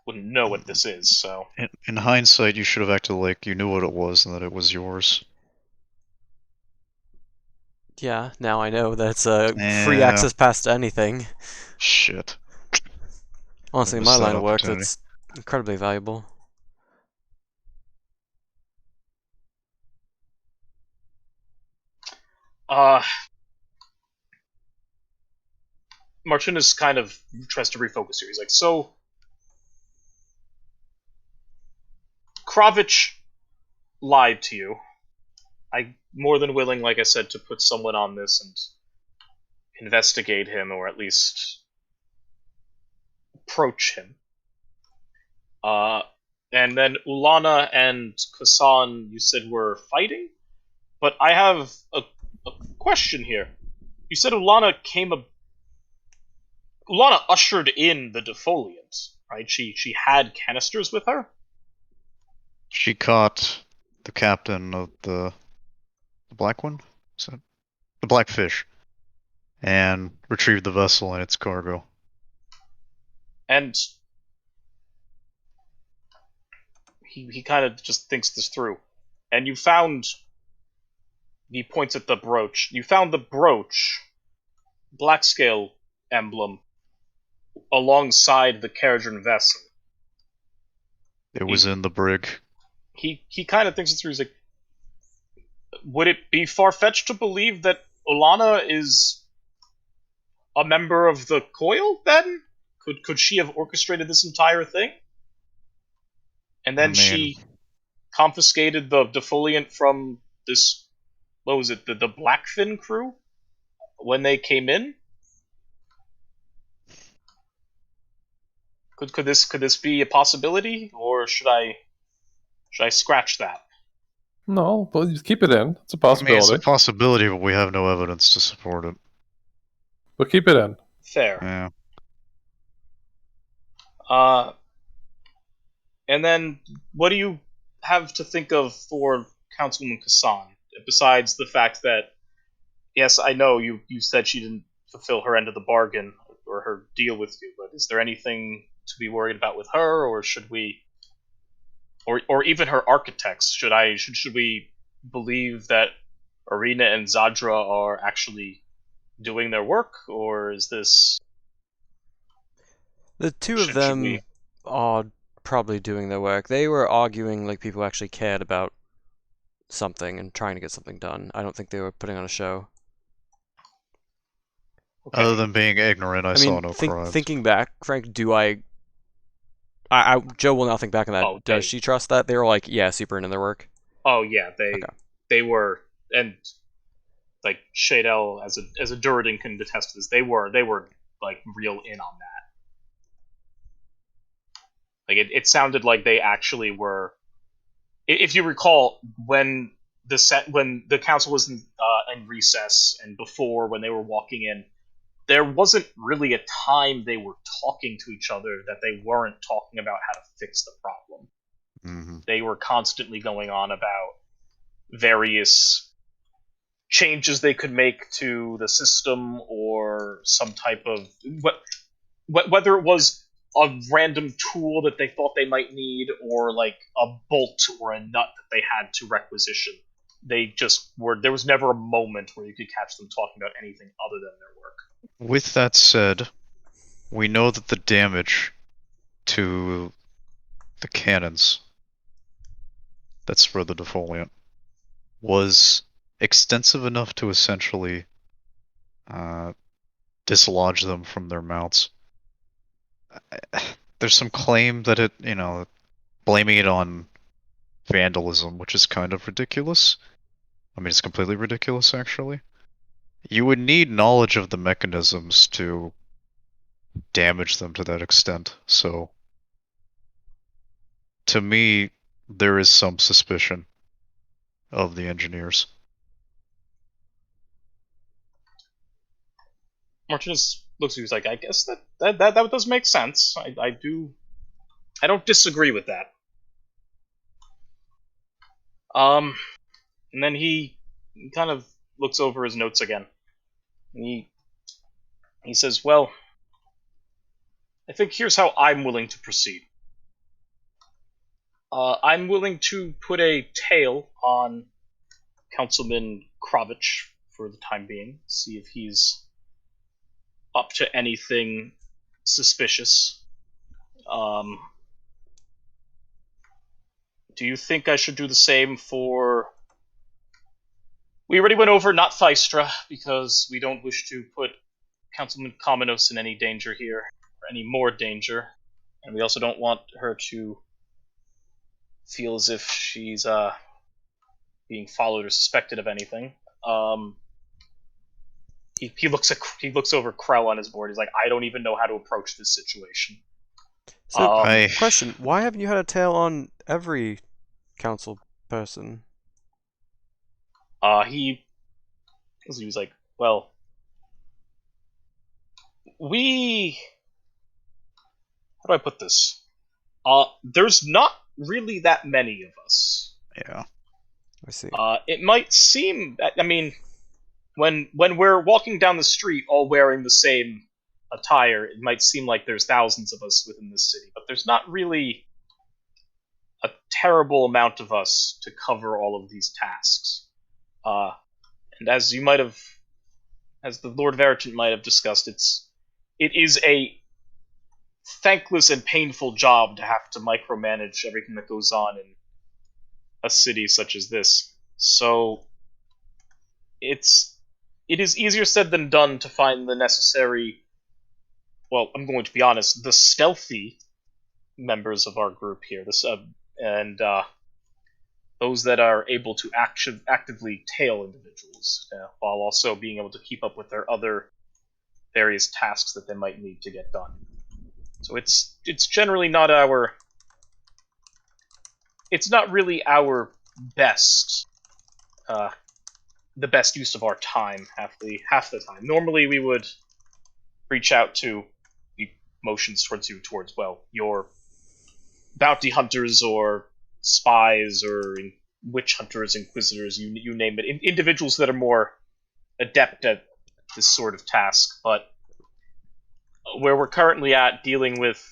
know what this is. So In hindsight, you should have acted like you knew what it was and that it was yours. Yeah, now I know that it's a free Yeah. access pass to anything. Shit. Honestly, in Missed my that line of work, opportunity. that's incredibly valuable. Martinez kind of tries to refocus here. He's like, so Kravich lied to you. I'm more than willing, like I said, to put someone on this and investigate him, or at least approach him. And then Ulana and Kasan, you said were fighting? But I have a question here. You said Ulana ushered in the defoliant, right? She had canisters with her? She caught the captain of the black one? Is that the blackfish? And retrieved the vessel and its cargo. And he kind of just thinks this through. And you found. He points at the brooch. You found the brooch, black scale emblem, alongside the Caradron vessel. It was in the brig. He kind of thinks it through. He's like, would it be far-fetched to believe that Olana is a member of the Coil, then? Could she have orchestrated this entire thing? And then she confiscated the defoliant from this, what was it, the Blackfin crew? When they came in? Could this be a possibility, or should I scratch that? No, but you keep it in. It's a I mean, it's possibility. a possibility, but we have no evidence to support it. But keep it in. Fair. Yeah. And then what do you have to think of for Councilwoman Kassan, besides the fact that, yes, I know you said she didn't fulfill her end of the bargain or her deal with you, but is there anything to be worried about with her, or should we, or even her architects? Should we believe that Arena and Zadra are actually doing their work, or is this? The two of Should them we? are probably doing their work. They were arguing like people actually cared about something and trying to get something done. I don't think they were putting on a show. Okay. Other than being ignorant, I saw mean, no crimes. thinking back, Frank, Joe will now think back on that. Oh, Does she trust that? They were like, yeah, super into their work. Oh yeah, Okay. they were, and like Shadel as a Duradin can attest to this. They were like real in on that. Like it sounded like they actually were. If you recall, when the council was in recess and before when they were walking in, there wasn't really a time they were talking to each other that they weren't talking about how to fix the problem. Mm-hmm. They were constantly going on about various changes they could make to the system or some type of whether it was a random tool that they thought they might need or like a bolt or a nut that they had to requisition. They just were. There was never a moment where you could catch them talking about anything other than their work. With that said, we know that the damage to the cannons that's for the defoliant was extensive enough to essentially dislodge them from their mounts. There's some claim that blaming it on vandalism, which is kind of ridiculous. I mean, it's completely ridiculous, actually. You would need knowledge of the mechanisms to damage them to that extent, so to me, there is some suspicion of the engineers. Martinez looks at you. He's like, I guess that does make sense. I don't disagree with that. And then he kind of looks over his notes again. And he says, well, I think here's how I'm willing to proceed. I'm willing to put a tail on Councilman Kravich for the time being, see if he's up to anything suspicious. Do you think I should do the same for... We already went over not Thystra, because we don't wish to put Councilman Kominos in any danger here, or any more danger, and we also don't want her to feel as if she's being followed or suspected of anything. He looks over Krell on his board. He's like, I don't even know how to approach this situation. So, question: why haven't you had a tail on every council person? He was like, well, how do I put this? There's not really that many of us. Yeah. I see. It might seem, I mean, when we're walking down the street all wearing the same attire, it might seem like there's thousands of us within this city, but there's not really a terrible amount of us to cover all of these tasks. And as the Lord Veritant might have discussed, it is a thankless and painful job to have to micromanage everything that goes on in a city such as this. So it is easier said than done to find the necessary, well, I'm going to be honest, the stealthy members of our group here, and those that are able to actively tail individuals, while also being able to keep up with their other various tasks that they might need to get done. So it's generally not our. It's not really our best. The best use of our time half the time. Normally we would reach out to the motions towards you towards your bounty hunters or spies or witch hunters, inquisitors, you name it, individuals that are more adept at this sort of task. But where we're currently at dealing with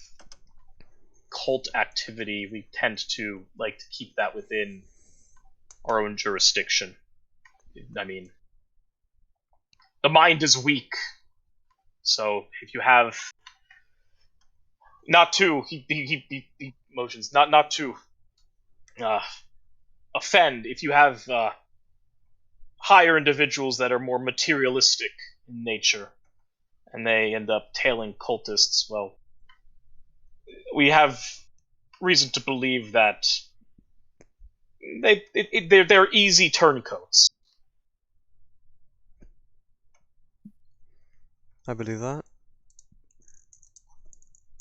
cult activity, we tend to like to keep that within our own jurisdiction. I mean, the mind is weak, so if you have not to he motions not to offend, if you have higher individuals that are more materialistic in nature and they end up tailing cultists, well, we have reason to believe that they're easy turncoats. I believe that.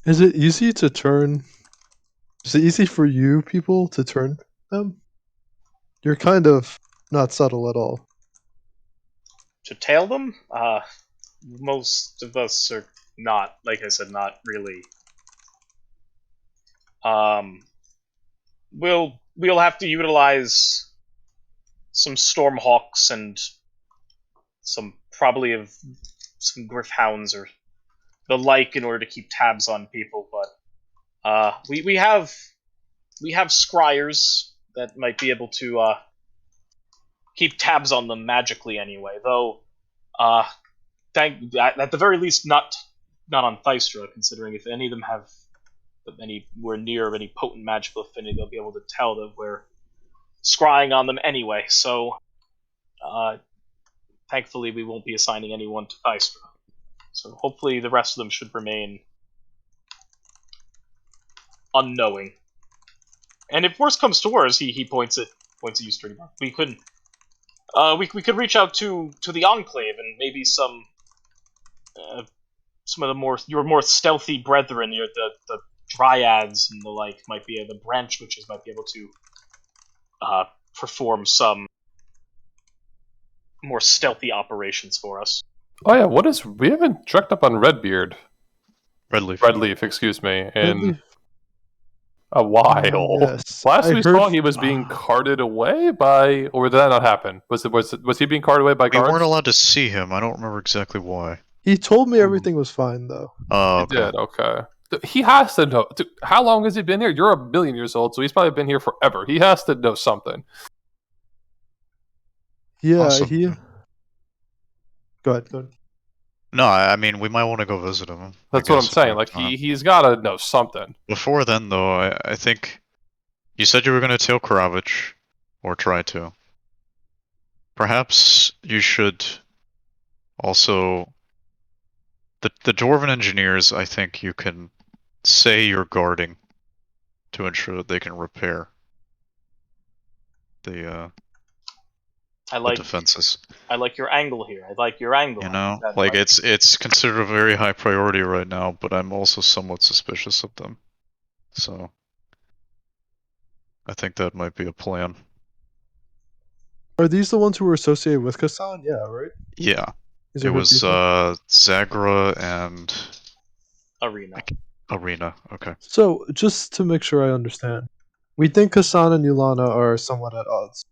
Is it easy to turn? Is it easy for you people to turn them? You're kind of not subtle at all. To tail them, most of us are not. Like I said, not really. We'll have to utilize some Stormhawks and some probably of some Griffhounds or the like in order to keep tabs on people. But we have scryers that might be able to keep tabs on them magically anyway. Though, at the very least, not on Thystra, considering if any of them have anywhere near any potent magical affinity, they'll be able to tell that we're scrying on them anyway. So, thankfully, we won't be assigning anyone to Thystra. So hopefully the rest of them should remain unknowing. And if worse comes to worse, he points at you, Sturdy Mark. We could reach out to the Enclave and maybe some of your more stealthy brethren, the Dryads and the like, might be the branch witches might be able to perform some more stealthy operations for us. Oh yeah, we haven't checked up on Redbeard. Redleaf. Redleaf, excuse me, in Redleaf. a while. Yes, Last I we heard- saw, he was being carted away by, or did that not happen? Was he being carted away by We guards? weren't allowed to see him. I don't remember exactly why. He told me everything was fine though. Oh, He okay. did, okay. He has to know. Dude, how long has he been here? You're 1,000,000,000 years old, so he's probably been here forever. He has to know something. Yeah, Awesome. Go ahead. No, I mean, we might want to go visit him. That's I what I'm guess, saying. but, Like, he's got to know something. Before then, though, I think you said you were going to tail Karavich, or try to. Perhaps you should also... The Dwarven engineers, I think you can say you're guarding to ensure that they can repair the defenses. I like your angle here. I like your angle. You know, like it's considered a very high priority right now, but I'm also somewhat suspicious of them. So I think that might be a plan. Are these the ones who were associated with Kassan? Yeah, right? Yeah. These It are her was people? Zagra and Arena. Okay. So, just to make sure I understand, we think Kassan and Yulana are somewhat at odds.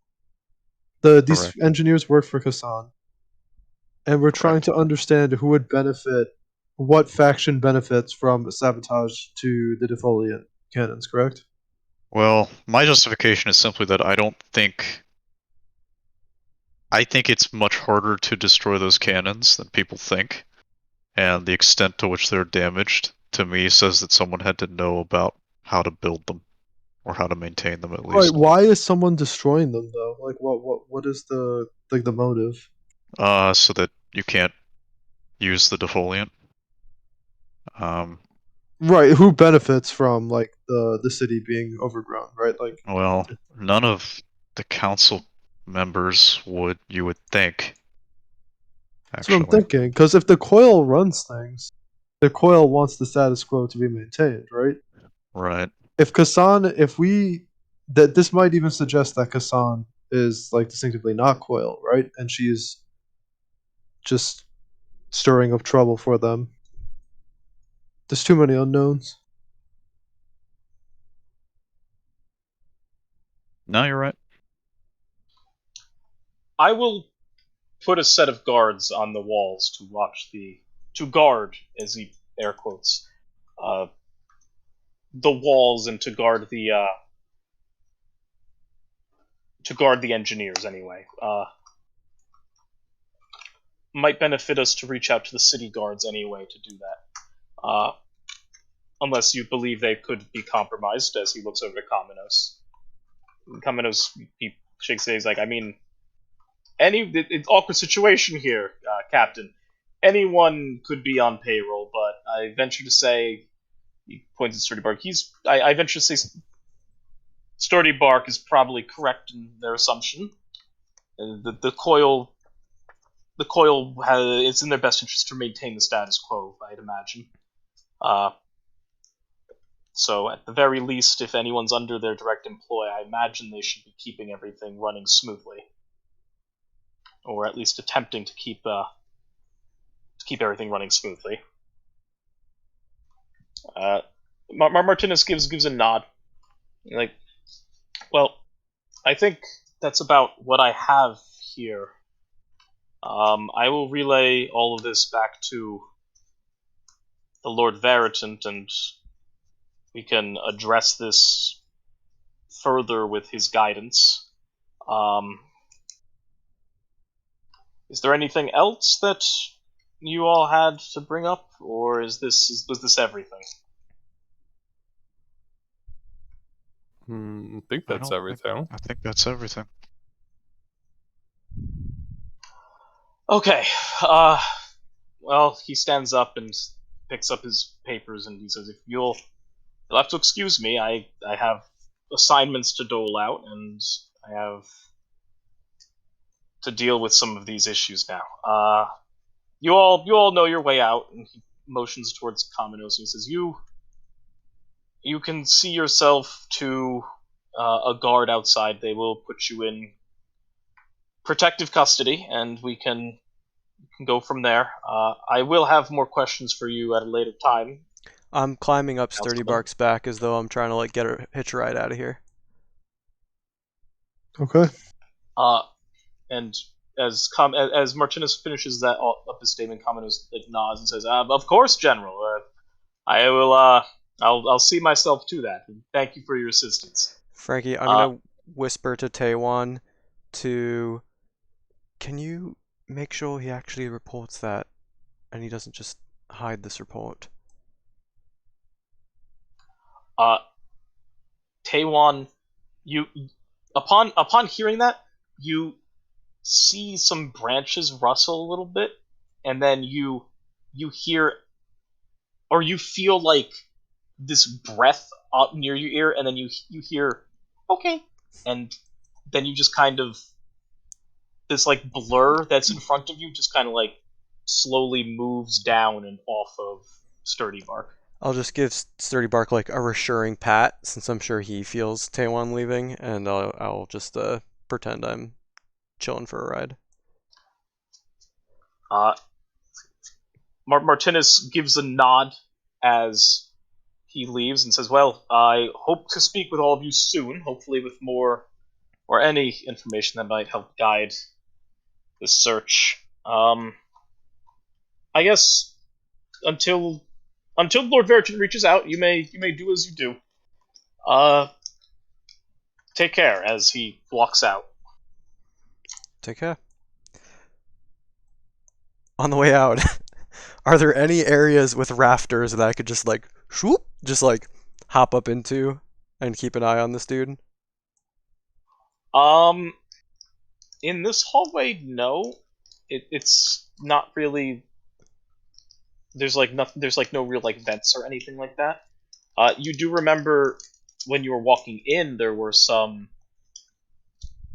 These Correct. engineers work for Kassan, and we're trying to understand who would benefit, what faction benefits from sabotage to the defoliant cannons, correct? Well, my justification is simply that I think it's much harder to destroy those cannons than people think, and the extent to which they're damaged, to me, says that someone had to know about how to build them, or how to maintain them at least. Right, why is someone destroying them though? Like, what is the motive? So that you can't use the defoliant. Right, who benefits from like the city being overgrown, right? Like, Well, none of the council members would, you would think. that's what I'm Actually. thinking. Because if the coil runs things, the coil wants the status quo to be maintained, right? Right. If this might even suggest that Kassan is like distinctively not coil, right? And she's just stirring up trouble for them. There's too many unknowns. No, you're right. I will put a set of guards on the walls to guard, as he air quotes, the walls and to guard the engineers anyway. Might benefit us to reach out to the city guards anyway to do that. Unless you believe they could be compromised, as he looks over to Kamenos. Kamenos, he shakes his head, he's like, I mean, it's awkward situation here, Captain. Anyone could be on payroll, but I venture to say, he points at Sturdy Bark, I venture to say Sturdy Bark is probably correct in their assumption. The coil it's in their best interest to maintain the status quo, I'd imagine. So at the very least, if anyone's under their direct employ, I imagine they should be keeping everything running smoothly, or at least attempting to keep everything running smoothly. Martinez gives a nod, like, well, I think that's about what I have here. I will relay all of this back to the Lord Veritant, and we can address this further with his guidance. Is there anything else that you all had to bring up, or was this everything? I think that's everything. I think that's everything. Okay. Well, he stands up and picks up his papers, and he says, "If you'll have to excuse me, I have assignments to dole out, and I have to deal with some of these issues now. You all know your way out." And he motions towards Kamenos, and he says, "You can see yourself to a guard outside. They will put you in protective custody, and we can go from there. I will have more questions for you at a later time." I'm climbing up Sturdy Councilman. Bark's back as though I'm trying to like get a hitch ride out of here. Okay. And as Martinez finishes that up his statement, Kamenos nods and says, "Of course, General. I will. I'll see myself to that. Thank you for your assistance." Frankie, I'm gonna whisper to Taiwan to, can you make sure he actually reports that and he doesn't just hide this report? Taiwan, you upon hearing that, you see some branches rustle a little bit, and then you hear, or you feel like this breath up near your ear, and then you hear, "Okay," and then you just kind of, this like blur that's in front of you just kind of like slowly moves down and off of Sturdy Bark. I'll just give Sturdy Bark like a reassuring pat, since I'm sure he feels Taiwan leaving, and I'll just pretend I'm chilling for a ride. Martinez gives a nod as he leaves and says, "Well, I hope to speak with all of you soon, hopefully with more or any information that might help guide this search. I guess until Lord Veritan reaches out, you may do as you do. Take care," as he walks out. Take care. On the way out, are there any areas with rafters that I could just like swoop, just like hop up into and keep an eye on this dude? In this hallway, no. It's not really. There's like nothing. There's like no real like vents or anything like that. You do remember when you were walking in, there were some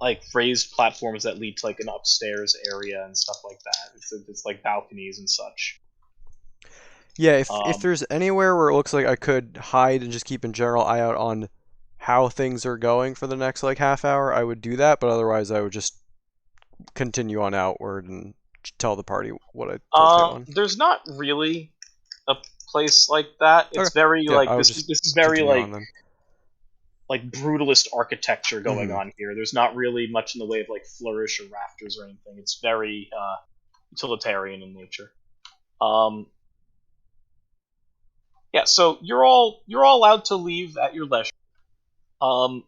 like raised platforms that lead to like an upstairs area and stuff like that. It's like balconies and such. Yeah, if Um, there's anywhere where it looks like I could hide and just keep a general eye out on how things are going for the next like half hour, I would do that. But otherwise, I would just continue on outward and tell the party what I told Taylon. there's not really a place like that. It's Okay. very Yeah, I would this just is very continue on then. like brutalist architecture going Mhm. on here. There's not really much in the way of like flourish or rafters or anything. It's very utilitarian in nature. Yeah, so you're all allowed to leave at your leisure. Um,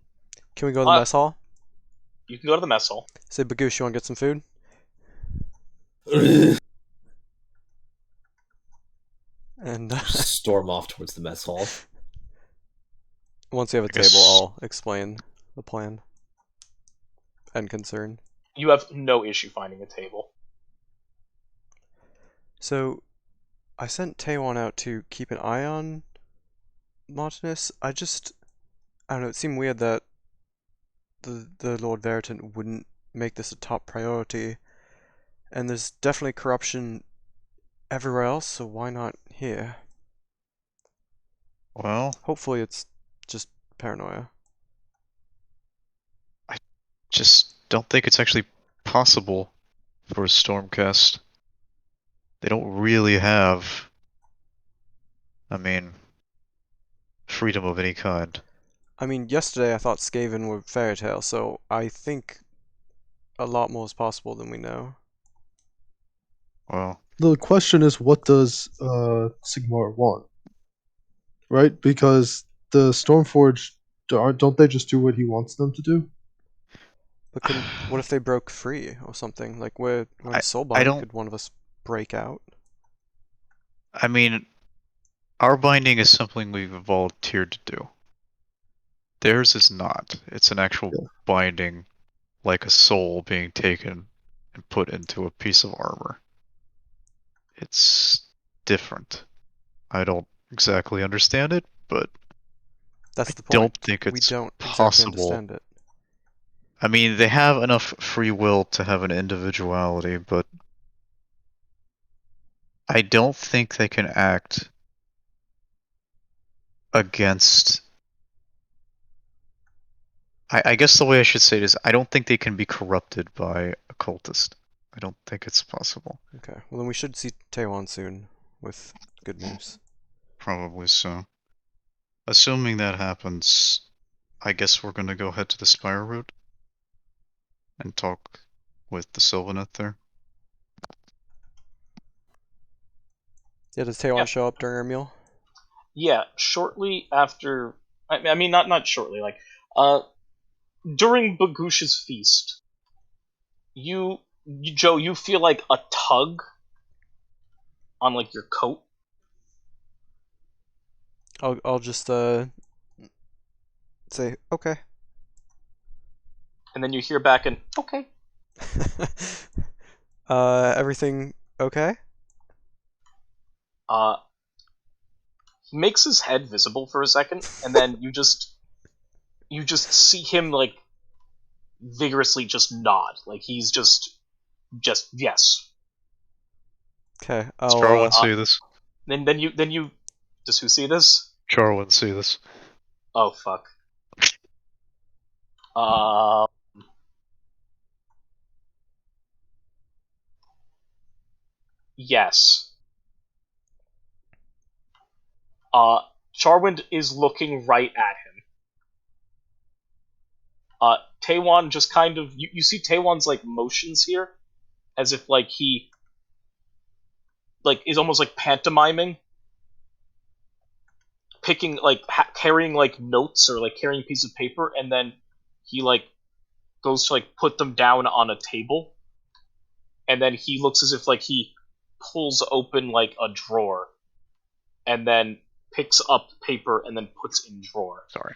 Can we go to the mess hall? you can go to the mess hall. Say, Bagoosh, you want to get some food? And Storm off towards the mess hall. once we have a I guess- table, I'll explain the plan and concern. You have no issue finding a table. So, I sent Taewon out to keep an eye on Montanus. I don't know, it seemed weird that the Lord Veritant wouldn't make this a top priority. And there's definitely corruption everywhere else, so why not here? Well, Hopefully it's just paranoia. just don't think it's actually possible for a Stormcast. They don't really have, I mean, freedom of any kind. I mean, yesterday I thought Skaven were fairy tale, so I think a lot more is possible than we know. Well, The question is, what does Sigmar want? Right? Because the Stormforged, don't they just do what he wants them to do? But what if they broke free or something? Like we're in I Soulbound, don't- could one of us break out? I mean, our binding is something we've volunteered to do. Theirs is not. It's an actual Yeah. binding, like a soul being taken and put into a piece of armor. It's different. I don't exactly understand it, but That's I the point. don't think We it's don't exactly possible. understand it. I mean, they have enough free will to have an individuality, but I don't think they can act against. I guess the way I should say it is, I don't think they can be corrupted by a cultist. I don't think it's possible. Okay, well then we should see Taewon soon with good news. Probably so. Assuming that happens, I guess we're gonna go head to the Spire Road and talk with the Sylvanet there. Yeah, does Taewon Yeah. show up during our meal? Yeah, shortly after. I mean, not shortly. Like, during Bagoosh's feast, Joe, you feel like a tug on like your coat. I'll just say okay. And then you hear back an okay. Everything okay? He makes his head visible for a second, and then you just see him like vigorously just nod, like he's just yes. Okay, Charwin I'll see this. Then you does who see this? Charwin see this. Oh fuck. Yes. Charwind is looking right at him. Taewon just kind of you see Taewon's like motions here, as if like he like is almost like pantomiming, picking like carrying like notes or like carrying a piece of paper, and then he like goes to like put them down on a table, and then he looks as if like he pulls open like a drawer, and then picks up paper and then puts in drawer. Sorry.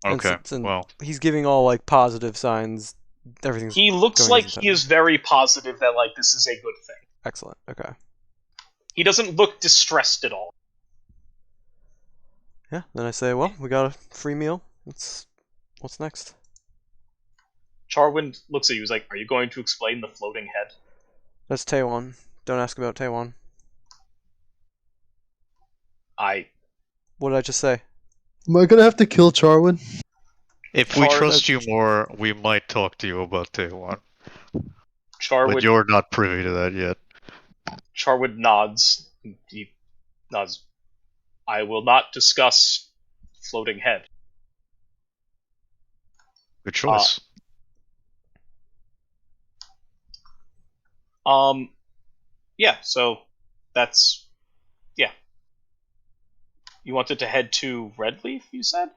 and Okay, and well, he's giving all like positive signs. Everything's He looks going like as he intended. is very positive that like this is a good thing. Excellent. Okay. He doesn't look distressed at all. Yeah. Then I say, well, we got a free meal. What's next? Charwind looks at you. He's like, "Are you going to explain the floating head?" That's Taiwan. Don't ask about Taiwan. What did I just say? Am I gonna have to kill Charwin? If we Char- trust you more, we might talk to you about Taiwan. Char But would you're not privy to that yet. Charwood nods. He nods. I will not discuss floating head. Good choice. Yeah, so that's you wanted to head to Redleaf, you said?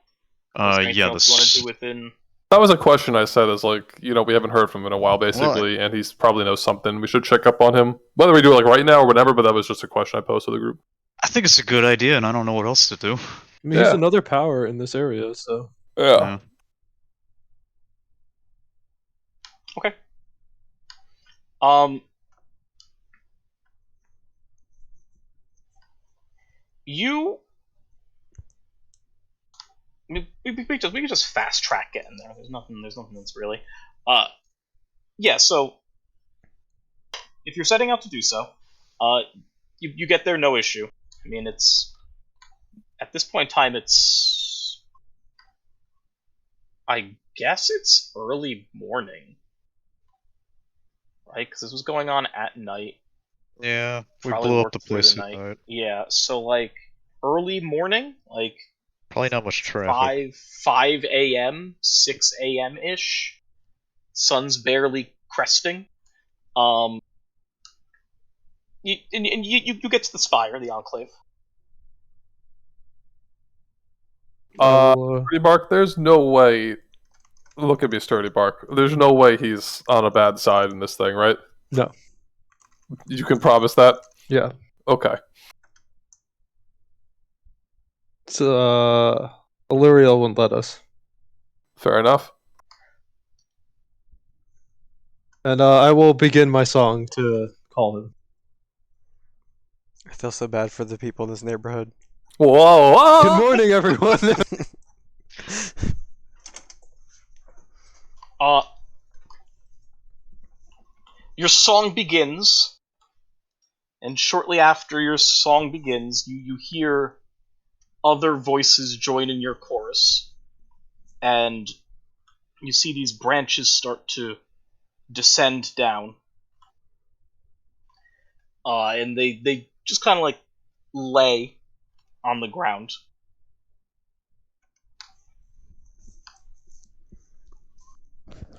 Was there anything Yeah, else you want to do within That was a question I said, is like, we haven't heard from him in a while, basically, and he's probably knows something. We should check up on him. Whether we do it like right now or whatever, but that was just a question I posed to the group. I think it's a good idea, and I don't know what else to do. I mean, he's Yeah. another power in this area, so. Yeah. Okay. You. We can just fast track getting there. There's nothing that's really. Yeah. So, if you're setting out to do so, you get there no issue. I mean, it's at this point in time, I guess it's early morning, right? Because this was going on at night. Yeah, we Probably blew up worked the through place the at night. night. Yeah, so like early morning, like Probably not much traffic. 5 a.m., 6 a.m. ish. Sun's barely cresting. You get to the spire, the enclave. Sturdy Bark, there's no way. Look at me, Sturdy Bark. There's no way he's on a bad side in this thing, right? No. You can promise that? Yeah. Okay. It's, Illyriel wouldn't let us. Fair enough. And I will begin my song to call him. I feel so bad for the people in this neighborhood. Whoa! Good morning, everyone! Your song begins, and shortly after your song begins, you hear other voices join in your chorus, and you see these branches start to descend down. And they just kind of like lay on the ground.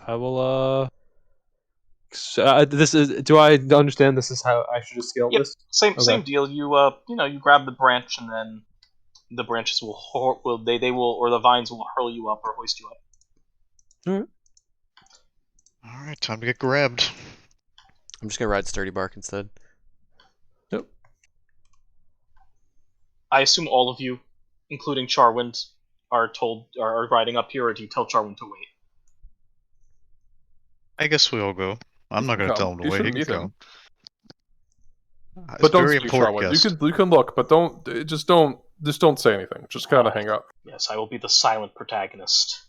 I will, this is. Do I understand this is how I should have scaled Yep, this? same deal. You grab the branch, and then the branches or the vines will hurl you up or hoist you up. Alright, time to get grabbed. I'm just gonna ride Sturdy Bark instead. Yep. I assume all of you, including Charwind, are riding up here, or do you tell Charwind to wait? I guess we all go. I'm not gonna tell him to You wait. He should can meet him. go. But It's don't very speak, important Charwood. guest. You can look, but don't say anything. Just kind of hang up. Yes, I will be the silent protagonist.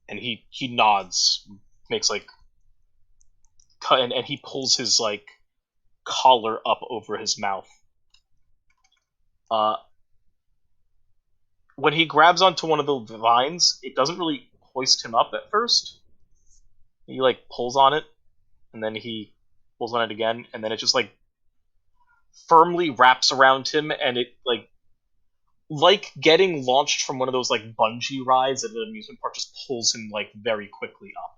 And he nods, makes like cut, and he pulls his like collar up over his mouth. When he grabs onto one of the vines, it doesn't really hoist him up at first. He like pulls on it, and then he pulls on it again, and then it just like firmly wraps around him, and it like getting launched from one of those like bungee rides at an amusement park, just pulls him like very quickly up.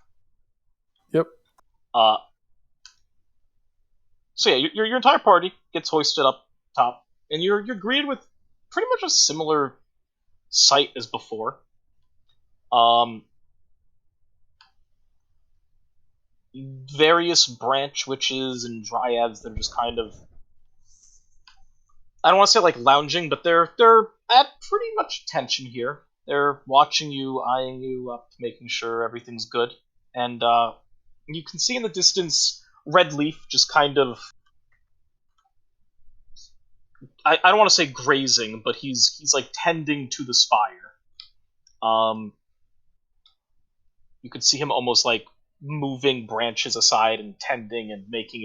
Yep. So yeah, your entire party gets hoisted up top, and you're greeted with pretty much a similar sight as before. Various branch witches and dryads that are just kind of, I don't want to say like lounging, but they're at pretty much attention here. They're watching you, eyeing you up, making sure everything's good, and you can see in the distance Redleaf just kind of, I don't want to say grazing, but he's like tending to the spire. You could see him almost like moving branches aside and tending and making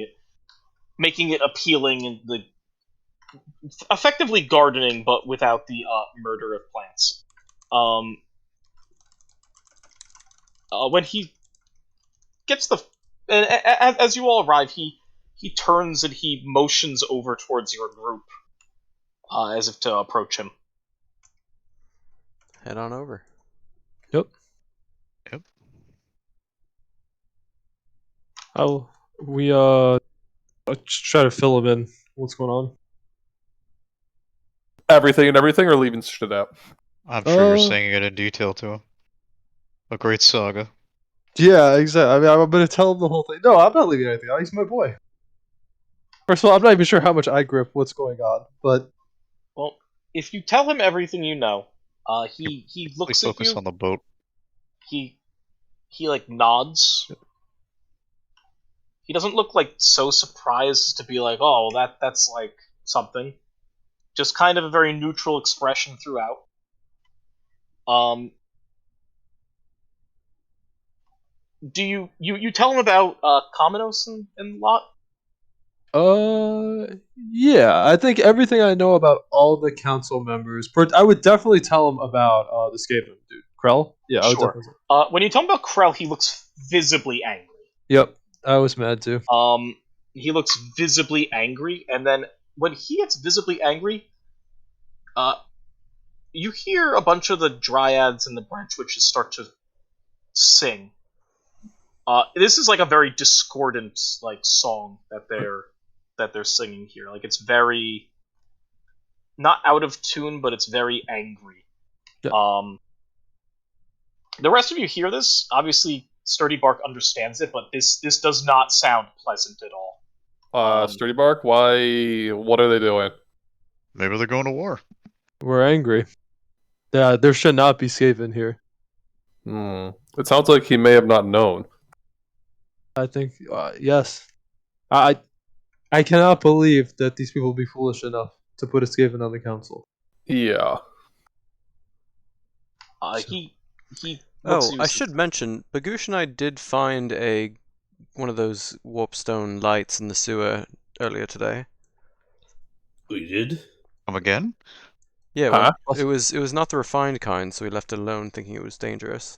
it appealing and effectively gardening, but without the murder of plants. When he gets as you all arrive, he turns and he motions over towards your group, as if to approach him. Head on over. Yep. Yep. We try to fill him in. What's going on? Everything and everything, or leaving shit out? I'm sure you're saying it in detail to him. A great saga. Yeah, exactly. I mean, I'm gonna tell him the whole thing. No, I'm not leaving anything out. He's my boy. First of all, I'm not even sure how much I grip what's going on, but Well, if you tell him everything you know, he looks Please at focus you. on the boat. He like nods. He doesn't look like so surprised to be like, oh, that's like something. Just kind of a very neutral expression throughout. Do you tell him about Kominos and Lot? Yeah, I think everything I know about all the council members. I would definitely tell him about the Skaven dude, Krell. Yeah, I would Sure. definitely. When you tell him about Krell, he looks visibly angry. Yep, I was mad too. He looks visibly angry, and then when he gets visibly angry, you hear a bunch of the dryads and the branch witches start to sing. This is like a very discordant like song that they're singing here. Like it's very not out of tune, but it's very angry. Yeah. The rest of you hear this. Obviously, Sturdy Bark understands it, but this does not sound pleasant at all. Sturdy Bark, why? What are they doing? Maybe they're going to war. We're angry. Yeah, there should not be Skaven here. It sounds like he may have not known. I think yes. I cannot believe that these people will be foolish enough to put a Skaven on the council. Yeah. He. Oh, I should mention, Bagoosh and I did find one of those warpstone lights in the sewer earlier today. We did. Come again? Yeah, Huh? well, it was not the refined kind, so we left it alone, thinking it was dangerous.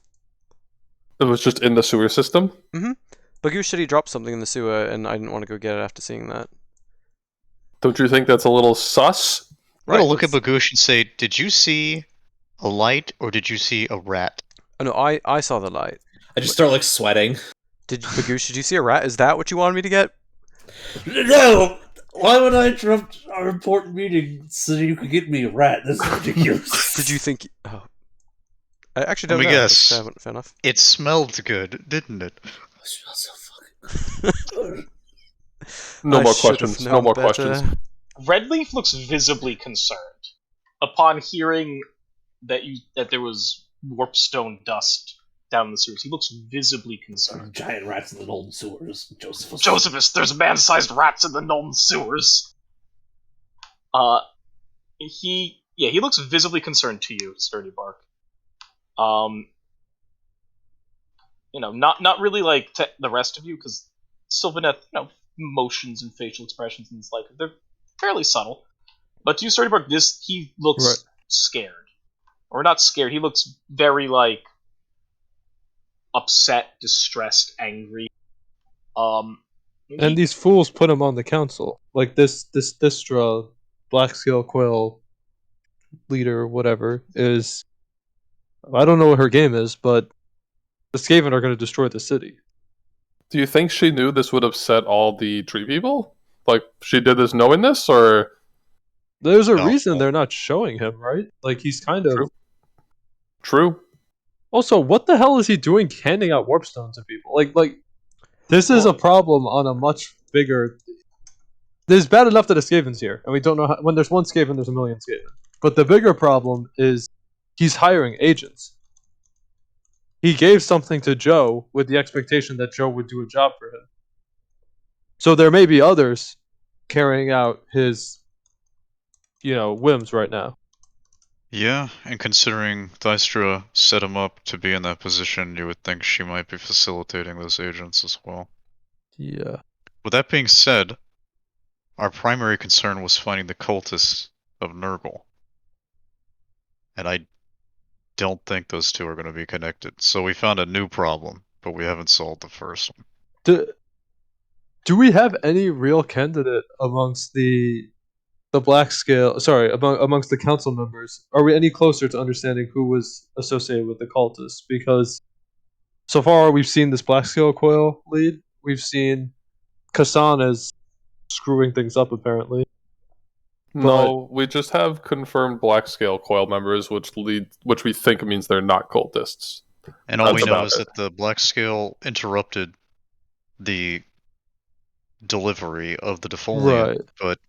It was just in the sewer system? Mm-hmm. Bagoosh said he dropped something in the sewer, and I didn't want to go get it after seeing that. Don't you think that's a little sus? I'm gonna look at Bagoosh and say, did you see a light or did you see a rat? Oh no, I saw the light. I just start like sweating. Bagoosh, did you see a rat? Is that what you wanted me to get? No! Why would I interrupt our important meeting so you could get me a rat? This is ridiculous. Did you think... Oh. I actually don't Let know. me guess. Fair enough. It smelled good, didn't it? It smells so fucking good. No I more should have questions. No known more better. questions. Redleaf looks visibly concerned upon hearing that there was warpstone dust down in the sewers. He looks visibly concerned. Giant rats in the Nolden sewers. Josephus, there's man-sized rats in the Nolden sewers. He looks visibly concerned to you, Sturdy Bark. Not really like to the rest of you, because Sylvaneth, motions and facial expressions and like they're fairly subtle. But to you, Sturdy Bark, he looks scared, or not scared. He looks very like upset, distressed, angry. And these fools put him on the council. Like this Distra, Blackscale Quill leader, whatever, is... I don't know what her game is, but the Skaven are going to destroy the city. Do you think she knew this would upset all the tree people? Like, she did this knowing this, or... There's a No. reason they're not showing him, right? Like, he's kind of... True. Also, what the hell is he doing handing out warpstones to people? Like this is a problem on a much bigger... There's bad enough that a Skaven's here, and we don't know how... When there's one Skaven, there's a million Skaven. But the bigger problem is he's hiring agents. He gave something to Joe with the expectation that Joe would do a job for him. So there may be others carrying out his, whims right now. Yeah, and considering Thystra set him up to be in that position, you would think she might be facilitating those agents as well. Yeah. With that being said, our primary concern was finding the cultists of Nurgle. And I don't think those two are going to be connected. So we found a new problem, but we haven't solved the first one. Do we have any real candidate amongst the black scale? Sorry, amongst the council members, are we any closer to understanding who was associated with the cultists? Because so far we've seen this black scale coil lead. We've seen Kassan as screwing things up apparently. No, we just have confirmed Black Scale Coil members, which we think means they're not cultists. And all That's we know about is it. that the Black Scale interrupted the delivery of the defoliant, Right. but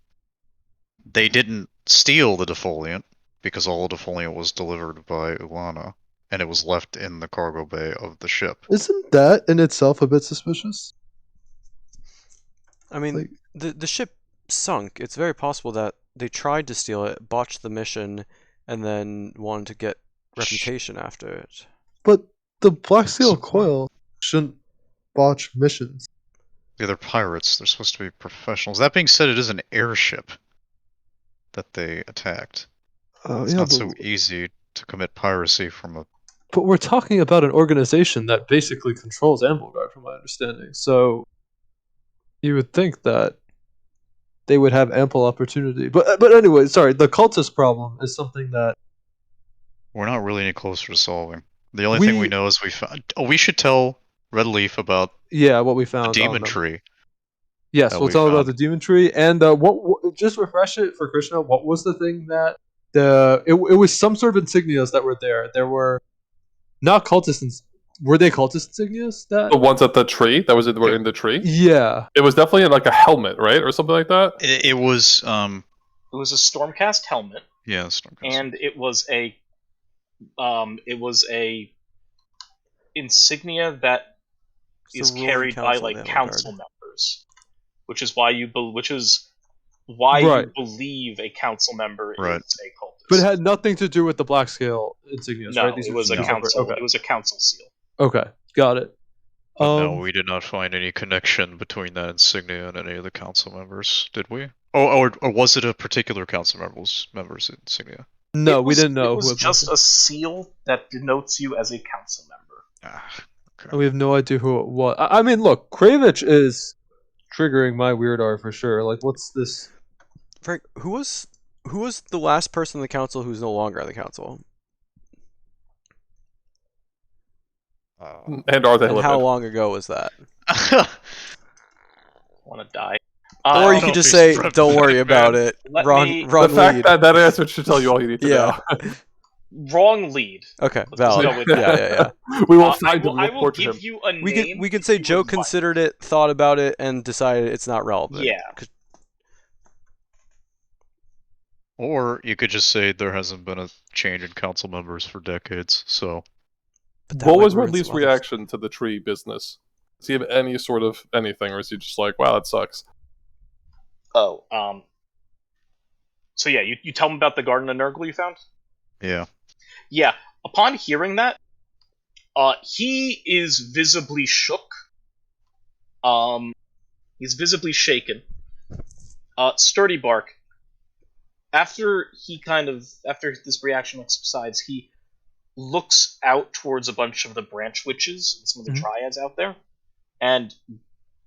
they didn't steal the defoliant because all the defoliant was delivered by Ulana, and it was left in the cargo bay of the ship. Isn't that in itself a bit suspicious? I mean, Like- the ship sunk. It's very possible that they tried to steal it, botched the mission, and then wanted to get reputation after it. But the Black Seal Coil shouldn't botch missions. Yeah, they're pirates. They're supposed to be professionals. That being said, it is an airship that they attacked. It's Yeah, not so easy to commit piracy from a... But we're talking about an organization that basically controls Ambleguard, from my understanding. So you would think that they would have ample opportunity. But anyway, sorry, the cultist problem is something that We're not really any closer to solving. The only thing we know is we found... Oh, we should tell Red Leaf about what we the found. demon tree. Yes, that we'll we tell about found. the demon tree. And what? Just refresh it for Krishna. What was the thing that it was some sort of insignias that were there. There were not cultist. Were they cultist insignias? The That ones at the tree that were in the tree. yeah. It was definitely in like a helmet, right, or something like that. It was... It was a Stormcast helmet, Yeah, Stormcast. and it was a insignia that It's is the ruling carried by council like of the council Vanguard. members, which is why you Right. believe a council member Right. is a cultist. But it had nothing to do with the black scale insignias, no, right? These it are was a two separate- council. Okay. It was a council seal. Okay, got it. But no, we did not find any connection between that insignia and any of the council members, did we? Or was it a particular council member's insignia? No, we was, didn't know. It was just a seal that denotes you as a council member. Okay. We have no idea who it was. I mean, look, Kravich is triggering my weird R for sure. Like, what's this? Frank, who was the last person in the council who's no longer on the council? And are they And limited? how long ago was that? Want to die? Or you don't could just be say, so "Don't worry bad, about man. it." Let Wrong, me- wrong The fact lead. that answer should tell you all you need to Yeah. know. Wrong lead. Okay, Let's valid. go with that. Yeah. We will I find him. will, I will Report to give him. you a We name. could if say you Joe would like. considered it, thought about it, and decided it's not relevant. Yeah. Or you could just say there hasn't been a change in council members for decades, so... But that What might was ruin Ridley's some others. reaction to the tree business? Does he have any sort of anything, or is he just like, "Wow, that sucks"? Oh, so yeah, you tell him about the Garden of Nurgle you found? Yeah. Yeah, upon hearing that, he is visibly shook. He's visibly shaken. Sturdy Bark, after this reaction subsides, he looks out towards a bunch of the branch witches and some of the dryads out there, and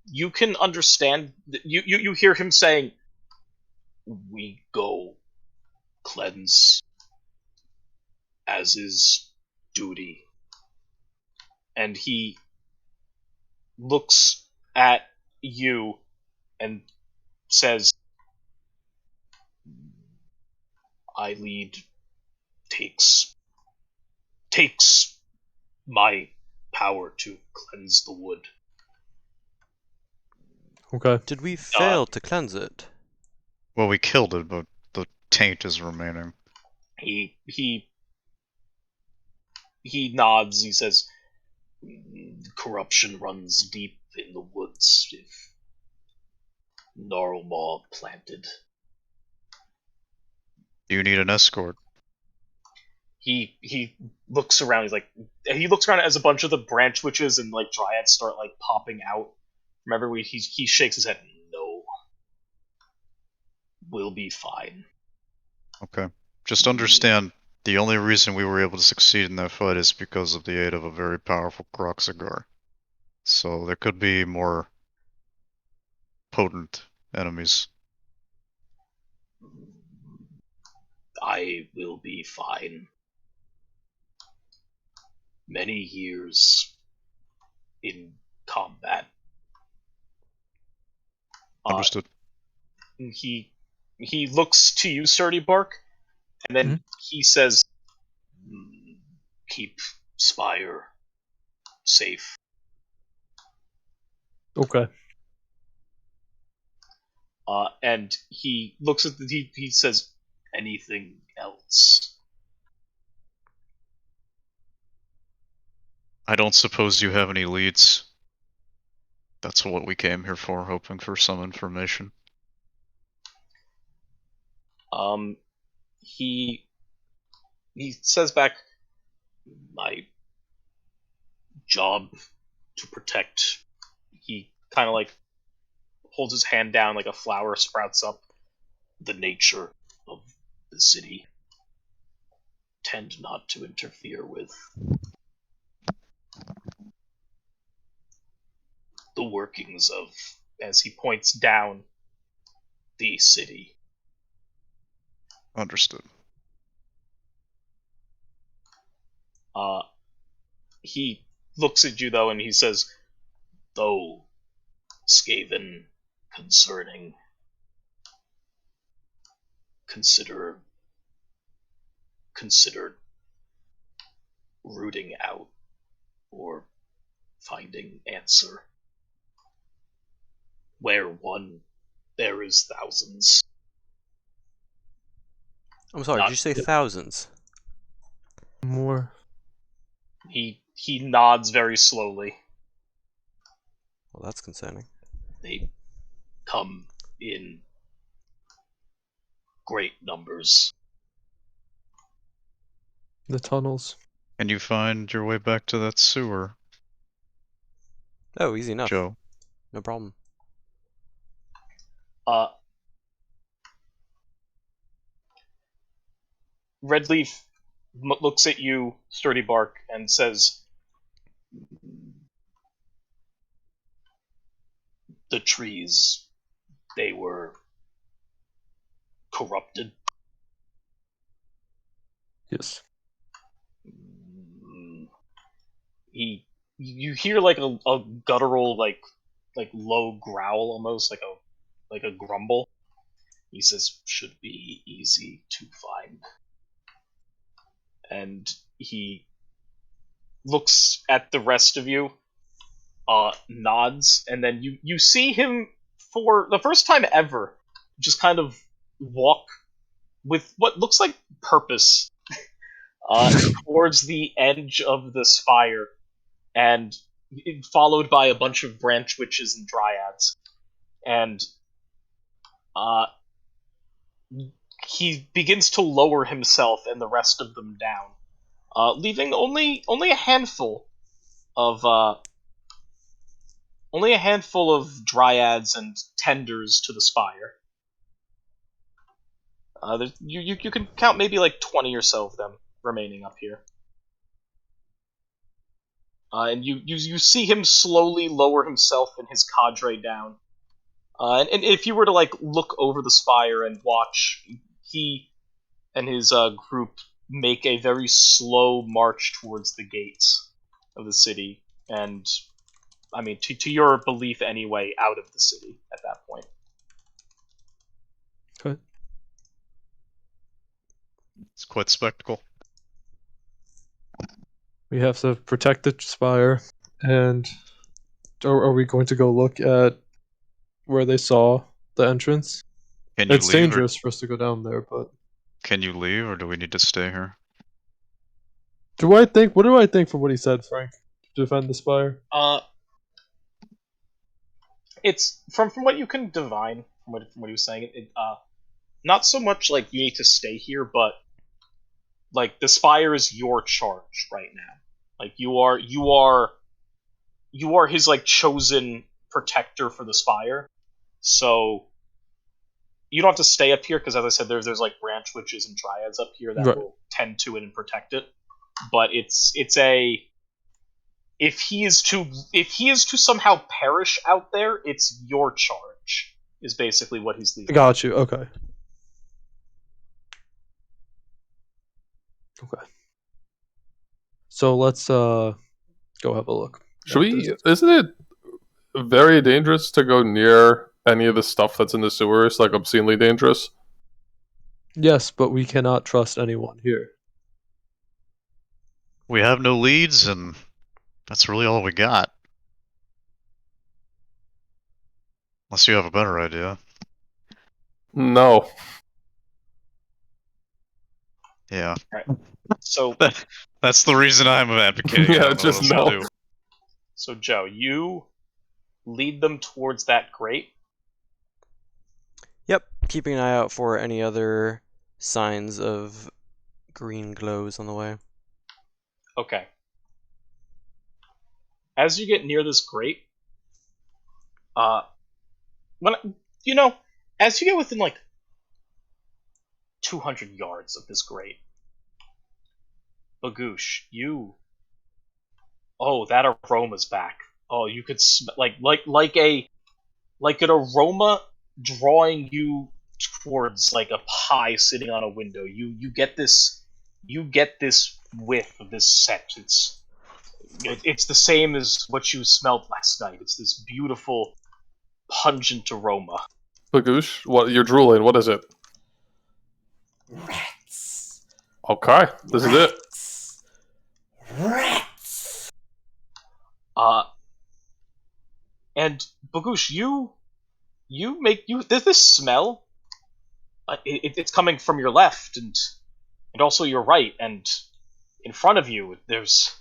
you can understand. You hear him saying, "We go cleanse, as is duty," and he looks at you and says, "I lead takes my power to cleanse the wood." Okay. Did we fail to cleanse it? Well, we killed it, but the taint is remaining. He nods. He says, "Corruption runs deep in the woods. If Gnarlmaw planted." Do you need an escort? he looks around. He looks around as a bunch of the branch witches and like dryads start like popping out from everywhere. He shakes his head. No, we'll be fine. Okay. Just understand, the only reason we were able to succeed in that fight is because of the aid of a very powerful Kroxagar. So there could be more potent enemies. I will be fine. Many years in combat. Understood. He looks to you, Sturdy Bark, and then he says, "Keep Spire safe." Okay. And he looks at he says, "Anything else?" I don't suppose you have any leads. That's what we came here for, hoping for some information. He says back, "My job to protect." He kind of like holds his hand down like a flower sprouts up. "The nature of the city. Tend not to interfere with the workings of," as he points down, "the city." Understood. He looks at you though and he says, "Though Skaven concerning, consider rooting out or finding answer. Where one, there is thousands." I'm sorry, did you say thousands? More. He nods very slowly. Well, that's concerning. "They come in great numbers." The tunnels. Can you find your way back to that sewer, Oh, easy enough. Joe? No problem. Redleaf looks at you, Sturdy Bark, and says, "The trees, they were corrupted." Yes. You hear like a guttural like low growl, almost like a grumble. He says, "Should be easy to find." And he looks at the rest of you, nods, and then you see him for the first time ever just kind of walk with what looks like purpose towards the edge of the spire, and followed by a bunch of branch witches and dryads. And he begins to lower himself and the rest of them down, leaving only a handful of dryads and tenders to the spire. You can count maybe like 20 or so of them remaining up here. And you see him slowly lower himself and his cadre down. And if you were to like look over the spire and watch, he and his group make a very slow march towards the gates of the city, and I mean, to your belief anyway, out of the city at that point. Okay. It's quite spectacle. We have to protect the spire, and are we going to go look at where they saw the entrance? Can you It's leave, dangerous for us to go down there, but can you leave, or do we need to stay here? what do I think from what he said, Frank? To defend the spire? It's from what you can divine from what he was saying. Not so much like you need to stay here, but like the spire is your charge right now. Like you are his like chosen protector for the spire. So you don't have to stay up here because, as I said, there's like branch witches and dryads up here that Right. will tend to it and protect it. But it's a if he is to somehow perish out there, it's your charge. Is basically what he's leaving. Got you. Okay. Okay. So let's go have a look. Should at we? this. Isn't it very dangerous to go near any of the stuff that's in the sewers? Like obscenely dangerous. Yes, but we cannot trust anyone here. We have no leads, and that's really all we got. Unless you have a better idea. No. Yeah. So That's the reason I'm advocating. Yeah, I don't know just what else to no. do. So Joe, you lead them towards that grate. Yep, keeping an eye out for any other signs of green glows on the way. Okay. As you get near this grate, when as you get within like 200 yards of this grate, Bagoosh, that aroma's back. Oh, you could like an aroma drawing you towards like a pie sitting on a window. You get this whiff of this scent. It's the same as what you smelled last night. It's this beautiful, pungent aroma. Bagoosh, what you're drooling? What is it? Rats. Okay, this is it. Rats. And Bagoosh, this smell. It's coming from your left and also your right, and in front of you there's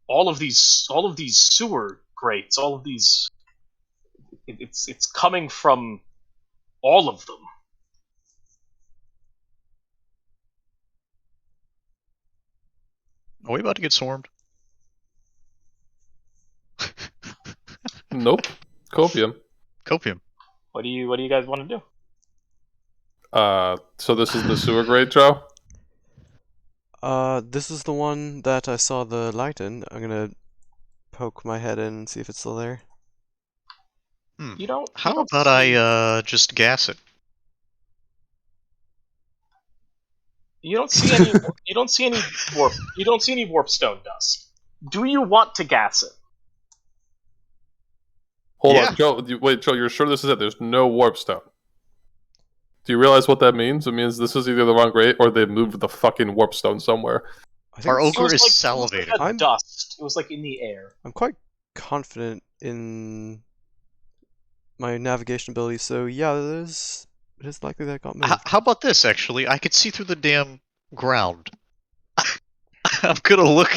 all of these sewer grates. All of these. It's coming from all of them. Are we about to get swarmed? Nope. Copium. Copium. What do you guys want to do? So this is the sewer grate, Joe? This is the one that I saw the light in. I'm gonna poke my head in and see if it's still there. You don't. How about I just gas it? You don't see any. You don't see any warp. You don't see any warpstone dust. Do you want to gas it? Hold Yeah. on, Joe. Wait, Joe, you're sure this is it? There's no warpstone. Do you realize what that means? It means this is either the wrong grate or they moved the fucking warpstone somewhere. I think Our it's- ogre is It was salivating. like a I'm- dust. It was like in the air. I'm quite confident in my navigation ability, so yeah, it is likely that it got moved. How about this, actually? I could see through the damn ground. I'm gonna look.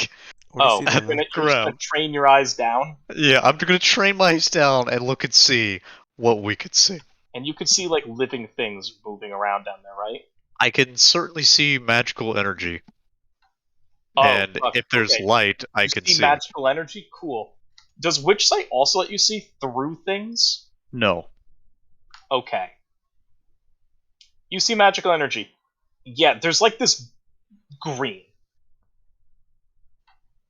What do you Oh, see you're down there? just gonna Ground. train your eyes down, Yeah, I'm gonna train my eyes down and look and see what we could see. and you could see like living things moving around down there, right? I can certainly see magical energy. Oh, And fuck, if there's okay. light, I You can see see. magical energy. Cool. Does Witch Sight also let you see through things? No. Okay. You see magical energy. Yeah, there's like this green.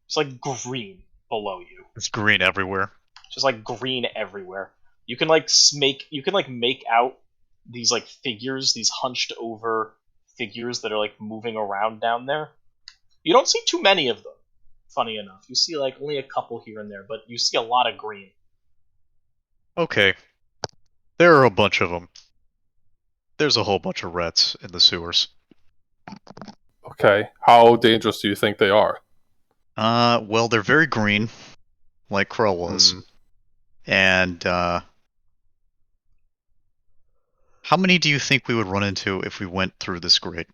It's like green below you. It's green everywhere. Just like green everywhere. You can like make out these like figures, these hunched over figures that are like moving around down there. You don't see too many of them. Funny enough, you see like only a couple here and there, but you see a lot of green. Okay. There are a bunch of them. There's a whole bunch of rats in the sewers. Okay, how dangerous do you think they are? Well, they're very green, like Krell was. Hmm. And, how many do you think we would run into if we went through this grate?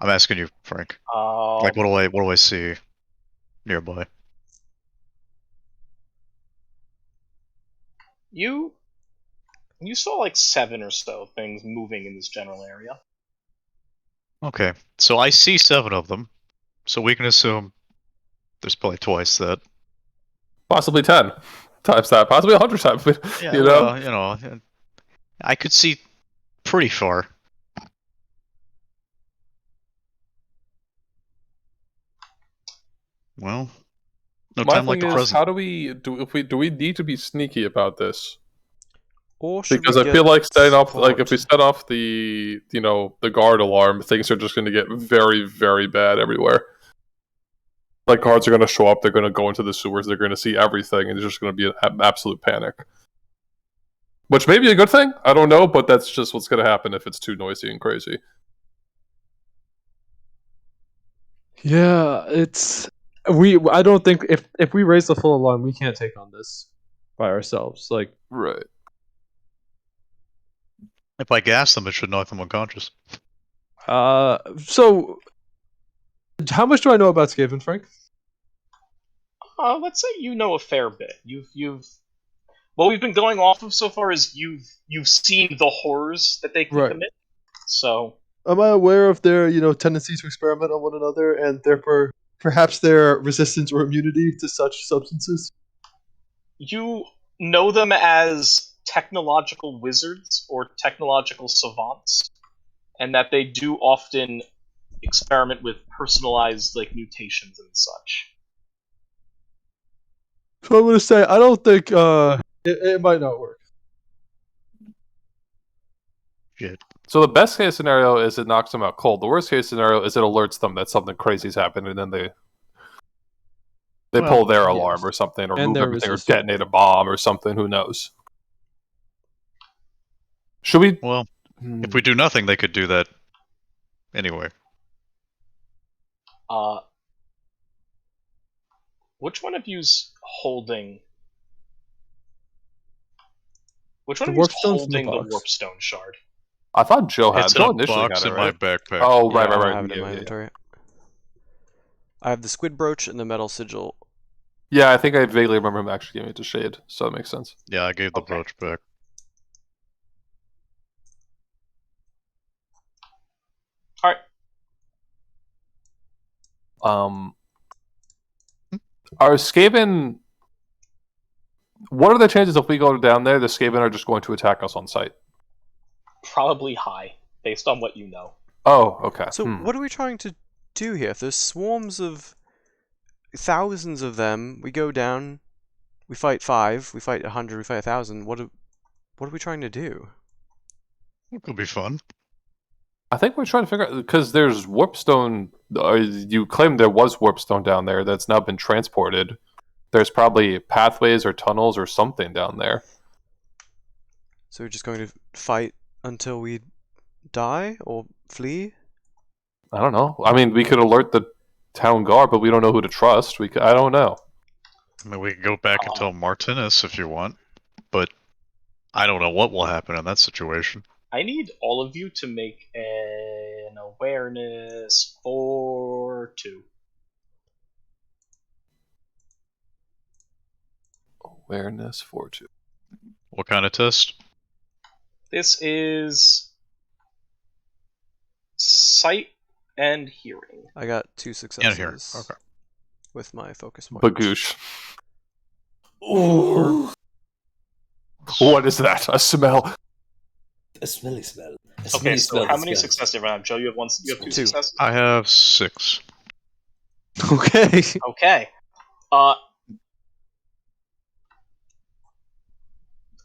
I'm asking you, Frank. Like, what do I see nearby? You saw like 7 or so things moving in this general area. Okay, so I see 7 of them, so we can assume there's probably twice that. Possibly 10 times that, possibly 100 times. Yeah, you well, know, I could see pretty far. Well, no my time like thing the is, present. how do we need to be sneaky about this? Or should Because we I get feel like setting off, support? if we set off the the guard alarm, things are just going to get very, very bad everywhere. Like guards are going to show up, they're going to go into the sewers, they're going to see everything, and there's just going to be an absolute panic. Which may be a good thing, I don't know, but that's just what's going to happen if it's too noisy and crazy. Yeah, it's I don't think if we raise the full alarm, we can't take on this by ourselves. Like, Right. If I gas them, it should knock them unconscious. so how much do I know about Skaven, Frank? Let's say you know a fair bit. You've what we've been going off of so far is you've seen the horrors that they can Right. commit. So Am I aware of their, tendency to experiment on one another and perhaps their resistance or immunity to such substances? you know them as technological wizards or technological savants, and that they do often experiment with personalized like mutations and such. So I'm going to say I don't think it might not work. Shit. So the best case scenario is it knocks them out cold. The worst case scenario is it alerts them that something crazy's happened, and then they Well, pull their yes. alarm or something, or And move they're everything, or resistant. detonate a bomb or something. Who knows? Should we? Well, if we do nothing, they could do that anyway. Which one of you's holding? Which one The of you's warpstone's in the holding the box. warpstone shard? I thought Joe had. It's Joe in a initially box had it, in my right? backpack. Oh, Yeah, right, I right. have it in Yeah, my yeah, inventory. I have the squid brooch and the metal sigil. yeah, I think I vaguely remember him actually giving it to Shade, so that makes sense. Yeah, I gave the Okay. brooch back. All right. Are Skaven? What are the chances if we go down there, the Skaven are just going to attack us on sight? Probably high, based on what you know. Oh, okay. So what are we trying to do here? If there's swarms of thousands of them, we go down, we fight 5, we fight 100, we fight 1,000. What are we trying to do? It could be fun. I think we're trying to figure out, because there's warpstone. You claim there was warpstone down there that's now been transported. There's probably pathways or tunnels or something down there. So we're just going to fight until we die or flee? I don't know. I mean, we could alert the town guard, but we don't know who to trust. I don't know. I mean, we can go back and tell Martinez if you want, but I don't know what will happen in that situation. I need all of you to make an awareness for 2. Awareness 4-2. What kind of test? This is sight and hearing. I got 2 successes. here. Okay. With my focus point. Bagoosh. Ooh, What is that? A smell. a smelly smell. A Okay, smelly so smell how that many smells. successes do you have? Joe, you have 1. You have 2 2. successes. I have 6. Okay. Okay.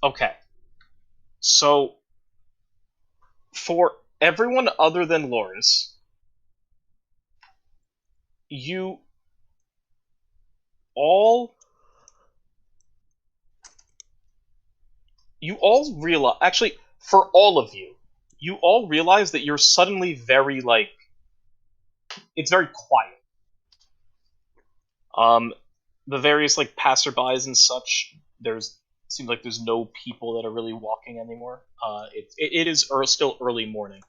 Okay. So, for everyone other than Loris, you all realize, actually, for all of you, you all realize that you're suddenly very, like, it's very quiet. The various, like, passerbys and such, seems like there's no people that are really walking anymore. It is still early morning,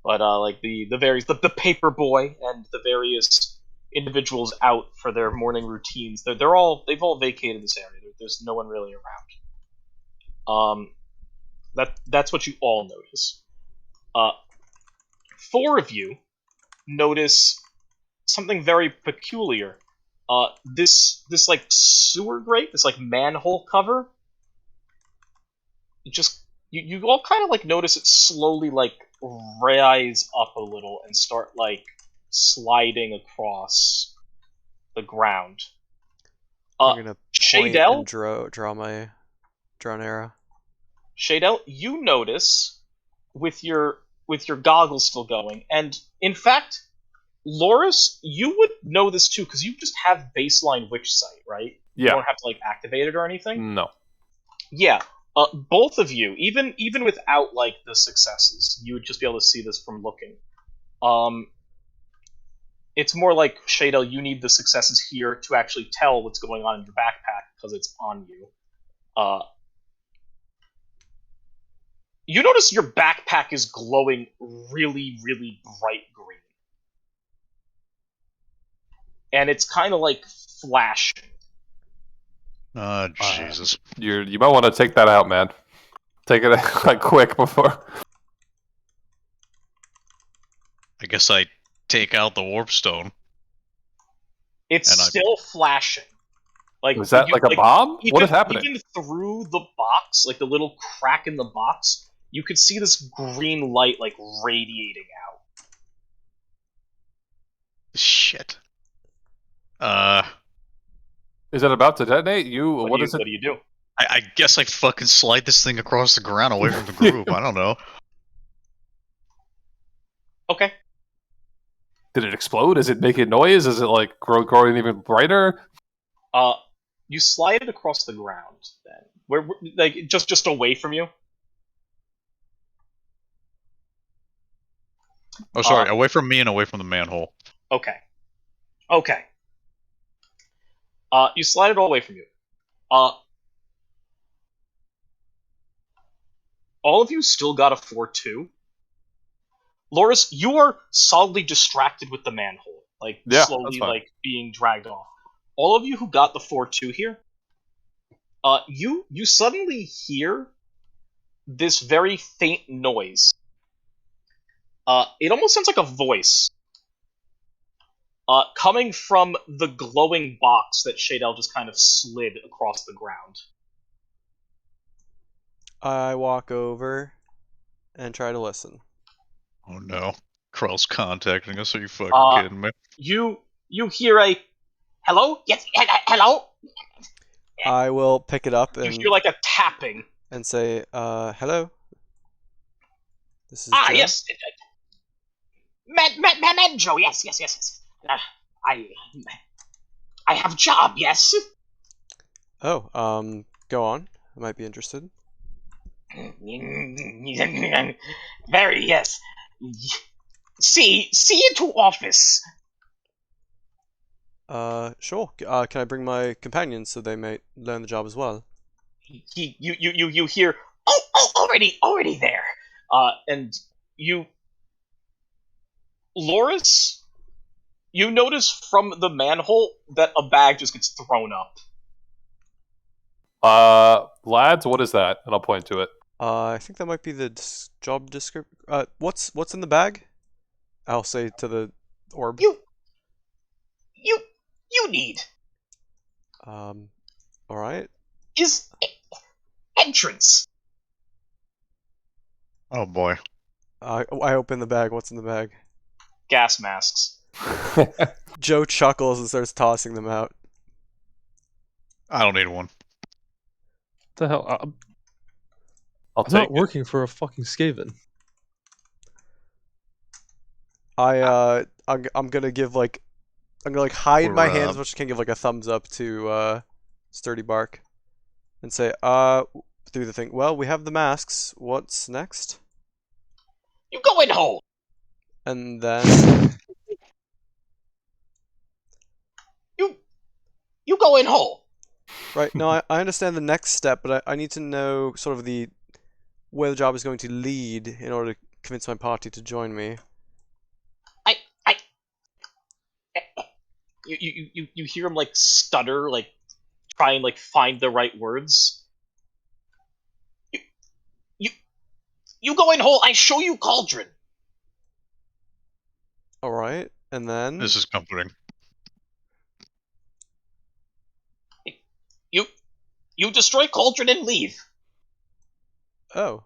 but like the paper boy and the various individuals out for their morning routines, they've all vacated this area. There's no one really around. That's what you all notice. 4 of you notice something very peculiar. This like sewer grate, this like manhole cover, just you all kind of like notice it slowly like rise up a little and start like sliding across the ground. I'm gonna point Shadel, and draw my drone arrow. Shadel, you notice with your goggles still going, and in fact, Loris, you would know this too because you just have baseline witch sight, right? You Yeah. don't have to like activate it or anything. No. Yeah, both of you, even without like the successes, you would just be able to see this from looking. It's more like Shadel, you need the successes here to actually tell what's going on in your backpack because it's on you. You notice your backpack is glowing really, really bright green, and it's kind of like flashing. Jesus. You might want to take that out, man. Take it like quick before. I guess I take out the warp stone. It's And still flashing. Like, Was that like a bomb? What is happening? Even through the box, like the little crack in the box, you could see this green light like radiating out. Shit. Is it about to detonate? What What is it? do you do? I guess I fucking slide this thing across the ground away from the group. I don't know. Okay. Did it explode? Is it making noise? Is it like growing even brighter? You slide it across the ground. Then, where like just away from you. Oh, sorry. Away from me and away from the manhole. Okay. Okay. You slide it all away from you. All of you still got a 4-2. Loris, you are solidly distracted with the manhole, like Yeah, slowly that's fine. like being dragged off. All of you who got the 4-2 here, you suddenly hear this very faint noise. It almost sounds like a voice. Coming from the glowing box that Shadel just kind of slid across the ground. I walk over and try to listen. Oh no. Krell's contacting us. Are you fucking kidding me? You hear a hello? Yes, hello. I will pick it up You and hear like a tapping. and say, hello. This is Joe. Yes. Man, Joe. Yes. I have job. Yes. Oh, go on. I might be interested. Very yes. See you to office. Sure. Can I bring my companions so they may learn the job as well? You hear already there. And you, Loris, you notice from the manhole that a bag just gets thrown up. Lads, what is that? And I'll point to it. I think that might be the job description. What's in the bag? I'll say to the orb. You need All right. is entrance. Oh boy. I open the bag. What's in the bag? Gas masks. Joe chuckles and starts tossing them out. I don't need one. What the hell? I'll I'm take not working for a fucking Skaven. I'm gonna give like I'm gonna like hide my We're, hands as much as I can, give like a thumbs up to Sturdy Bark and say through the thing. Well, we have the masks. What's next? You go in hole. And then You go in hole. right. No, I understand the next step, but I need to know sort of where the job is going to lead in order to convince my party to join me. You hear him like stutter, like try and like find the right words. You go in hole, I show you cauldron. Alright, and then... This is comforting. You destroy cauldron and leave. Oh.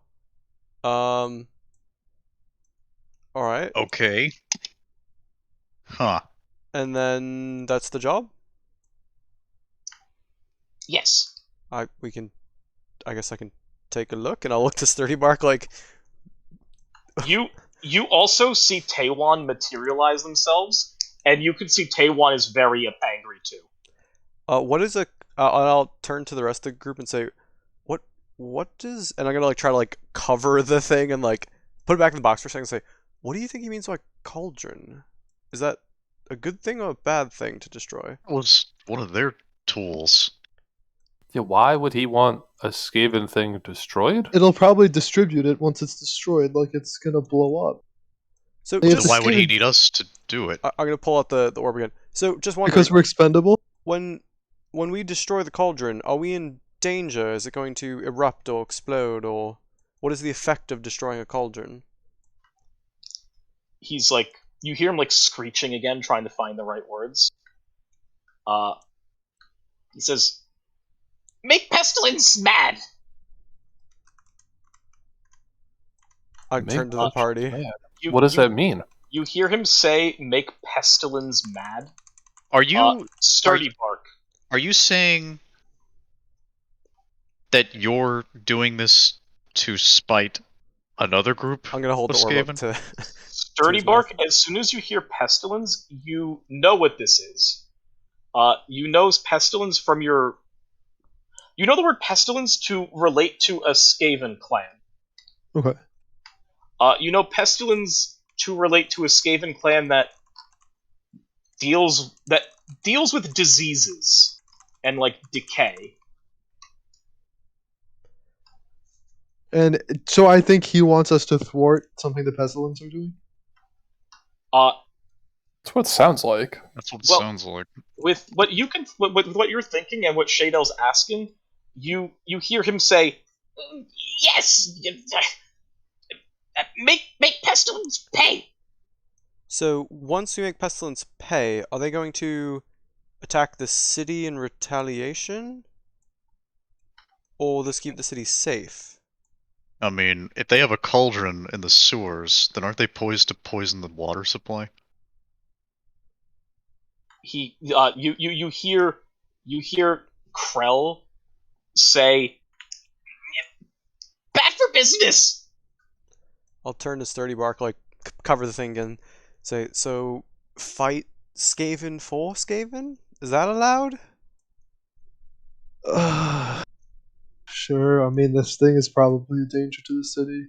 Alright. Okay. Huh. And then that's the job? Yes. I guess I can take a look, and I'll look to Sturdy Bark like... You also see Taiwan materialize themselves, and you can see Taiwan is very angry too. What is a... I'll turn to the rest of the group and say, what does... And I'm gonna like try to like cover the thing and like put it back in the box for a second and say, what do you think he means by cauldron? Is that a good thing or a bad thing to destroy? That was one of their tools. Yeah, why would he want a Skaven thing destroyed? It'll probably distribute it once it's destroyed, like it's gonna blow up. So If Then just... why would he Skaven- need us to do it? I'm gonna pull out the orb again. So just wondering, Because we're expendable? when we destroy the cauldron, are we in danger? Is it going to erupt or explode, or what is the effect of destroying a cauldron? He's like, you hear him like screeching again, trying to find the right words. He says, "Make pestilence mad." I Make turn to the party. What does that mean? You hear him say, "Make pestilence mad." Are you Sturdy Bark. are you saying that you're doing this to spite another group? I'm gonna hold of the orb up Skaven? to... Sturdy his Bark, as soon as you hear pestilence, you know what this is. You know pestilence from your... You know the word pestilence to relate to a Skaven clan. Okay. You know pestilence to relate to a Skaven clan that deals with diseases and like decay. And so I think he wants us to thwart something the Pestilence are doing? That's what it sounds like. That's what it Well- sounds like. With what you can, with what you're thinking and what Shadow's asking, you hear him say, "Yes, make pestilence pay." So once we make pestilence pay, are they going to attack the city in retaliation, or just keep the city safe? I mean, if they have a cauldron in the sewers, then aren't they poised to poison the water supply? You hear Krell say, "Bad for business." I'll turn to Sturdy Bark, like cover the thing again, say, so fight Skaven for Skaven? Is that allowed? Sure, I mean, this thing is probably a danger to the city.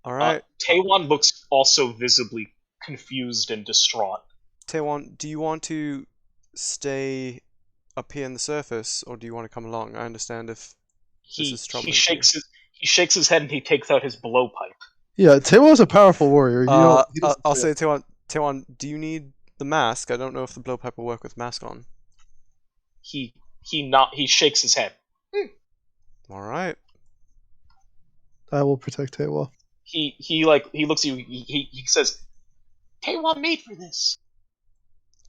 Alright. Taiwan looks also visibly confused and distraught. Taiwan, do you want to stay up here in the surface, or do you want to come along? I understand if this is troubling. He shakes his head and he takes out his blowpipe. Yeah, Tewa's a powerful warrior. He doesn't I'll say say, Taiwan, do you need the mask? I don't know if the blowpipe will work with mask on. He shakes his head. Alright. I will protect Tewa. He looks at you. He says, "Taiwan made for this."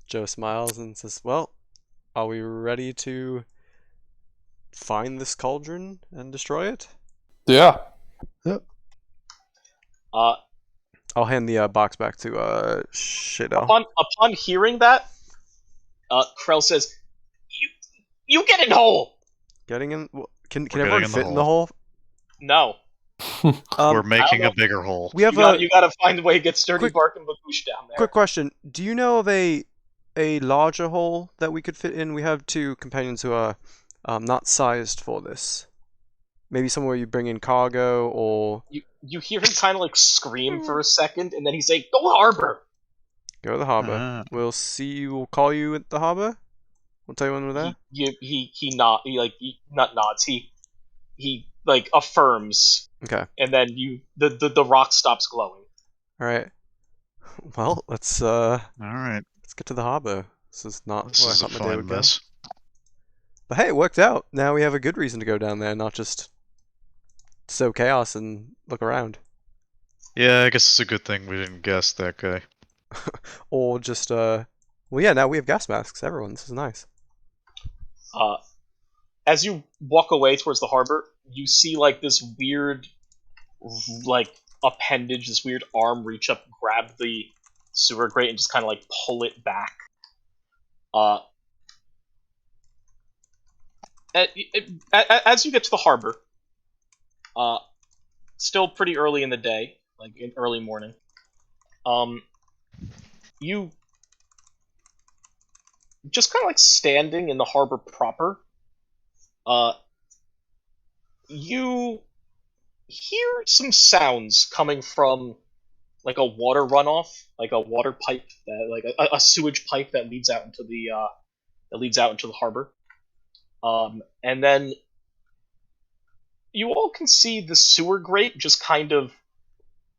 Joe smiles and says, well, are we ready to find this cauldron and destroy it? Yeah. I'll hand the box back to Shadow. Upon hearing that, Krell says, "You get in hole." Getting in... Can We're everyone getting in the fit in the hole? No, We're making know. a bigger hole. We have you gotta find a way to get Sturdy quick- Bark and Baboosh down there. quick question. Do you know of a larger hole that we could fit in? We have two companions who are not sized for this. Maybe somewhere you bring in cargo, or You hear him kind of like scream for a second, and then he's like, "Go harbor." go to the harbor. Ah. We'll see you. We'll call you at the harbor. We'll tell you when we're there. He not nods. He like affirms, Okay. and then the rock stops glowing. All right. Well, let's Alright. get to the harbor. This is not This where I is a thought my day fine would go. mess. But hey, it worked out. Now we have a good reason to go down there, not just sow chaos and look around. Yeah, I guess it's a good thing we didn't guess that guy. Or just, well, yeah, now we have gas masks. Everyone, this is nice. As you walk away towards the harbor, you see like this weird, like appendage, this weird arm reach up, grab the sewer grate, and just kind of like pull it back. As you get to the harbor, still pretty early in the day, like in early morning, you just kind of like standing in the harbor proper, you hear some sounds coming from like a water runoff, like a water pipe, that like a sewage pipe that leads out into the harbor. And then you all can see the sewer grate just kind of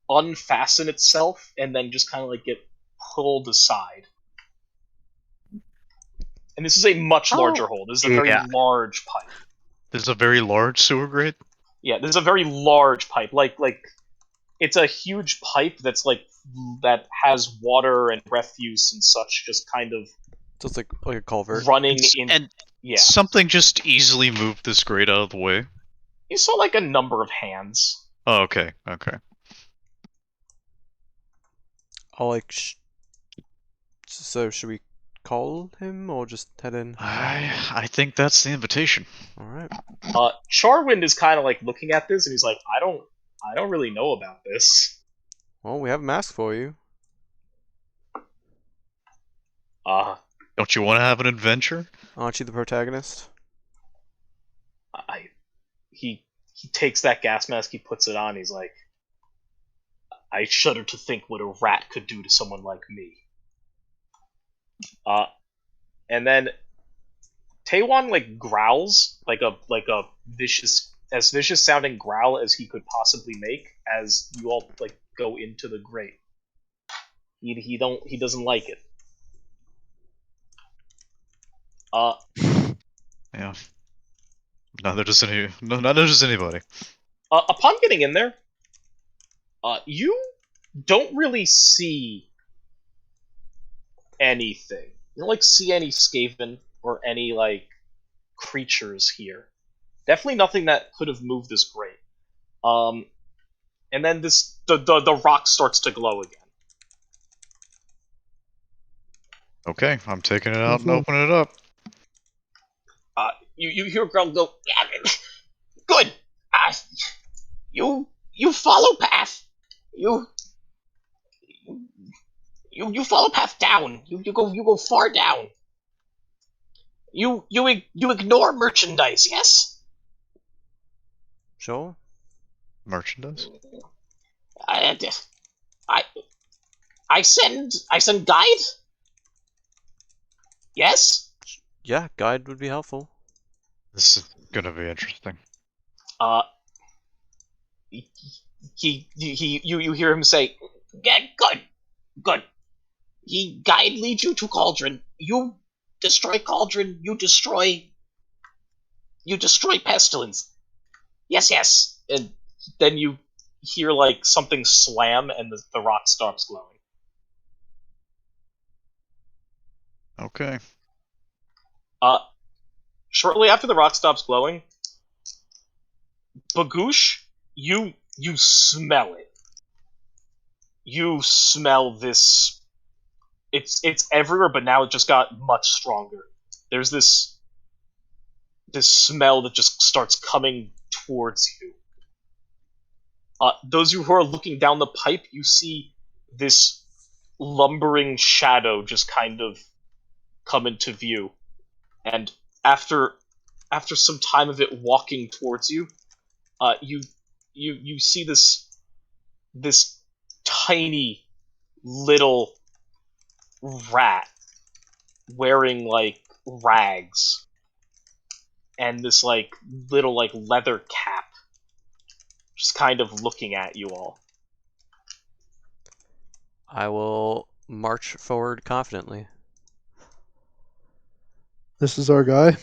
unfasten itself and then just kind of like get pulled aside. And this is a much larger hole. This is a very large pipe. This is a very large sewer grate? Yeah, this is a very large pipe. Like it's a huge pipe that's like that has water and refuse and such just kind of So it's like a culvert. running in. And Yeah. something just easily moved this grate out of the way. You saw like a number of hands. Oh, okay, okay. I'll like. So should we call him or just head in? I think that's the invitation. All right. Charwind is kind of like looking at this and he's like, I don't really know about this. Well, we have a mask for you. Don't you want to have an adventure? Aren't you the protagonist? He takes that gas mask, he puts it on, he's like, I shudder to think what a rat could do to someone like me. And then Taewon like growls like a vicious sounding growl as he could possibly make as you all like go into the grate. He doesn't like it. Yeah. Neither does anybody. Upon getting in there, you don't really see anything. You don't like see any Skaven or any like creatures here. Definitely nothing that could have moved this grate. And then the rock starts to glow again. Okay, I'm taking it out and opening it up. You hear Grell go, yeah, good. You follow path. You follow path down. You go far down. You ignore merchandise, yes? Sure. Merchandise? I send guide? Yes? Yeah, guide would be helpful. This is gonna be interesting. You hear him say, yeah, good. Guide leads you to Cauldron. You destroy Cauldron. You destroy Pestilence. Yes. And then you hear like something slam, and the rock stops glowing. Okay. Shortly after the rock stops glowing, Bagoosh, you smell it. You smell this. It's everywhere, but now it just got much stronger. There's this smell that just starts coming towards you. Those of you who are looking down the pipe, you see this lumbering shadow just kind of come into view, and after some time of it walking towards you, you see this tiny little rat wearing like rags and this like little like leather cap, just kind of looking at you all. I will march forward confidently. This is our guy.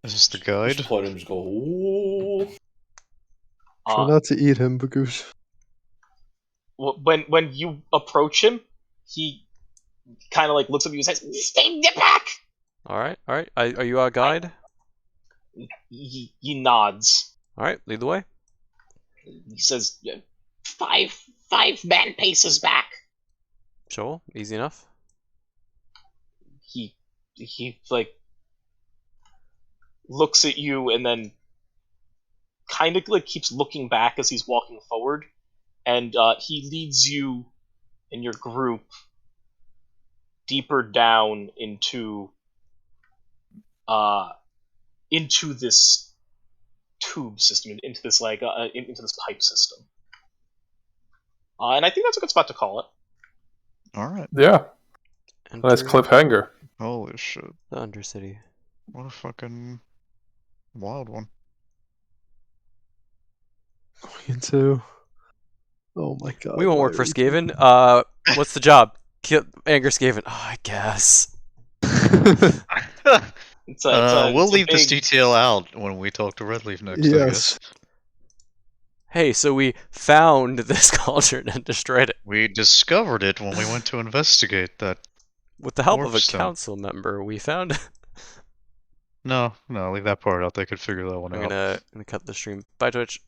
This is the guide. Just let him just go. Ooh. Try Uh, not to eat him, Bagoosh. when you approach him, he kind of like looks at you and says, "Stay back." All right. Are you our guide? He nods. All right, lead the way. He says, five man paces back. Sure, easy enough. He like looks at you and then kind of like keeps looking back as he's walking forward, and he leads you and your group deeper down into this tube system, into this into this pipe system. And I think that's a good spot to call it. Alright. Yeah, Enter nice cliffhanger. Holy shit. the Undercity. What a fucking wild one. Into. Oh my god. We won't why work for are we- Skaven. What's the job? Kill Anger Skaven. Oh, I guess. We'll leave this big... detail out when we talk to Redleaf next, I Yes. guess. Hey, so we found this cauldron and destroyed it We discovered it when we went to investigate that. with the help of a Warpstone. council member. We found. No, leave that part out. They could figure that one I'm out. gonna cut the stream. Bye, Twitch.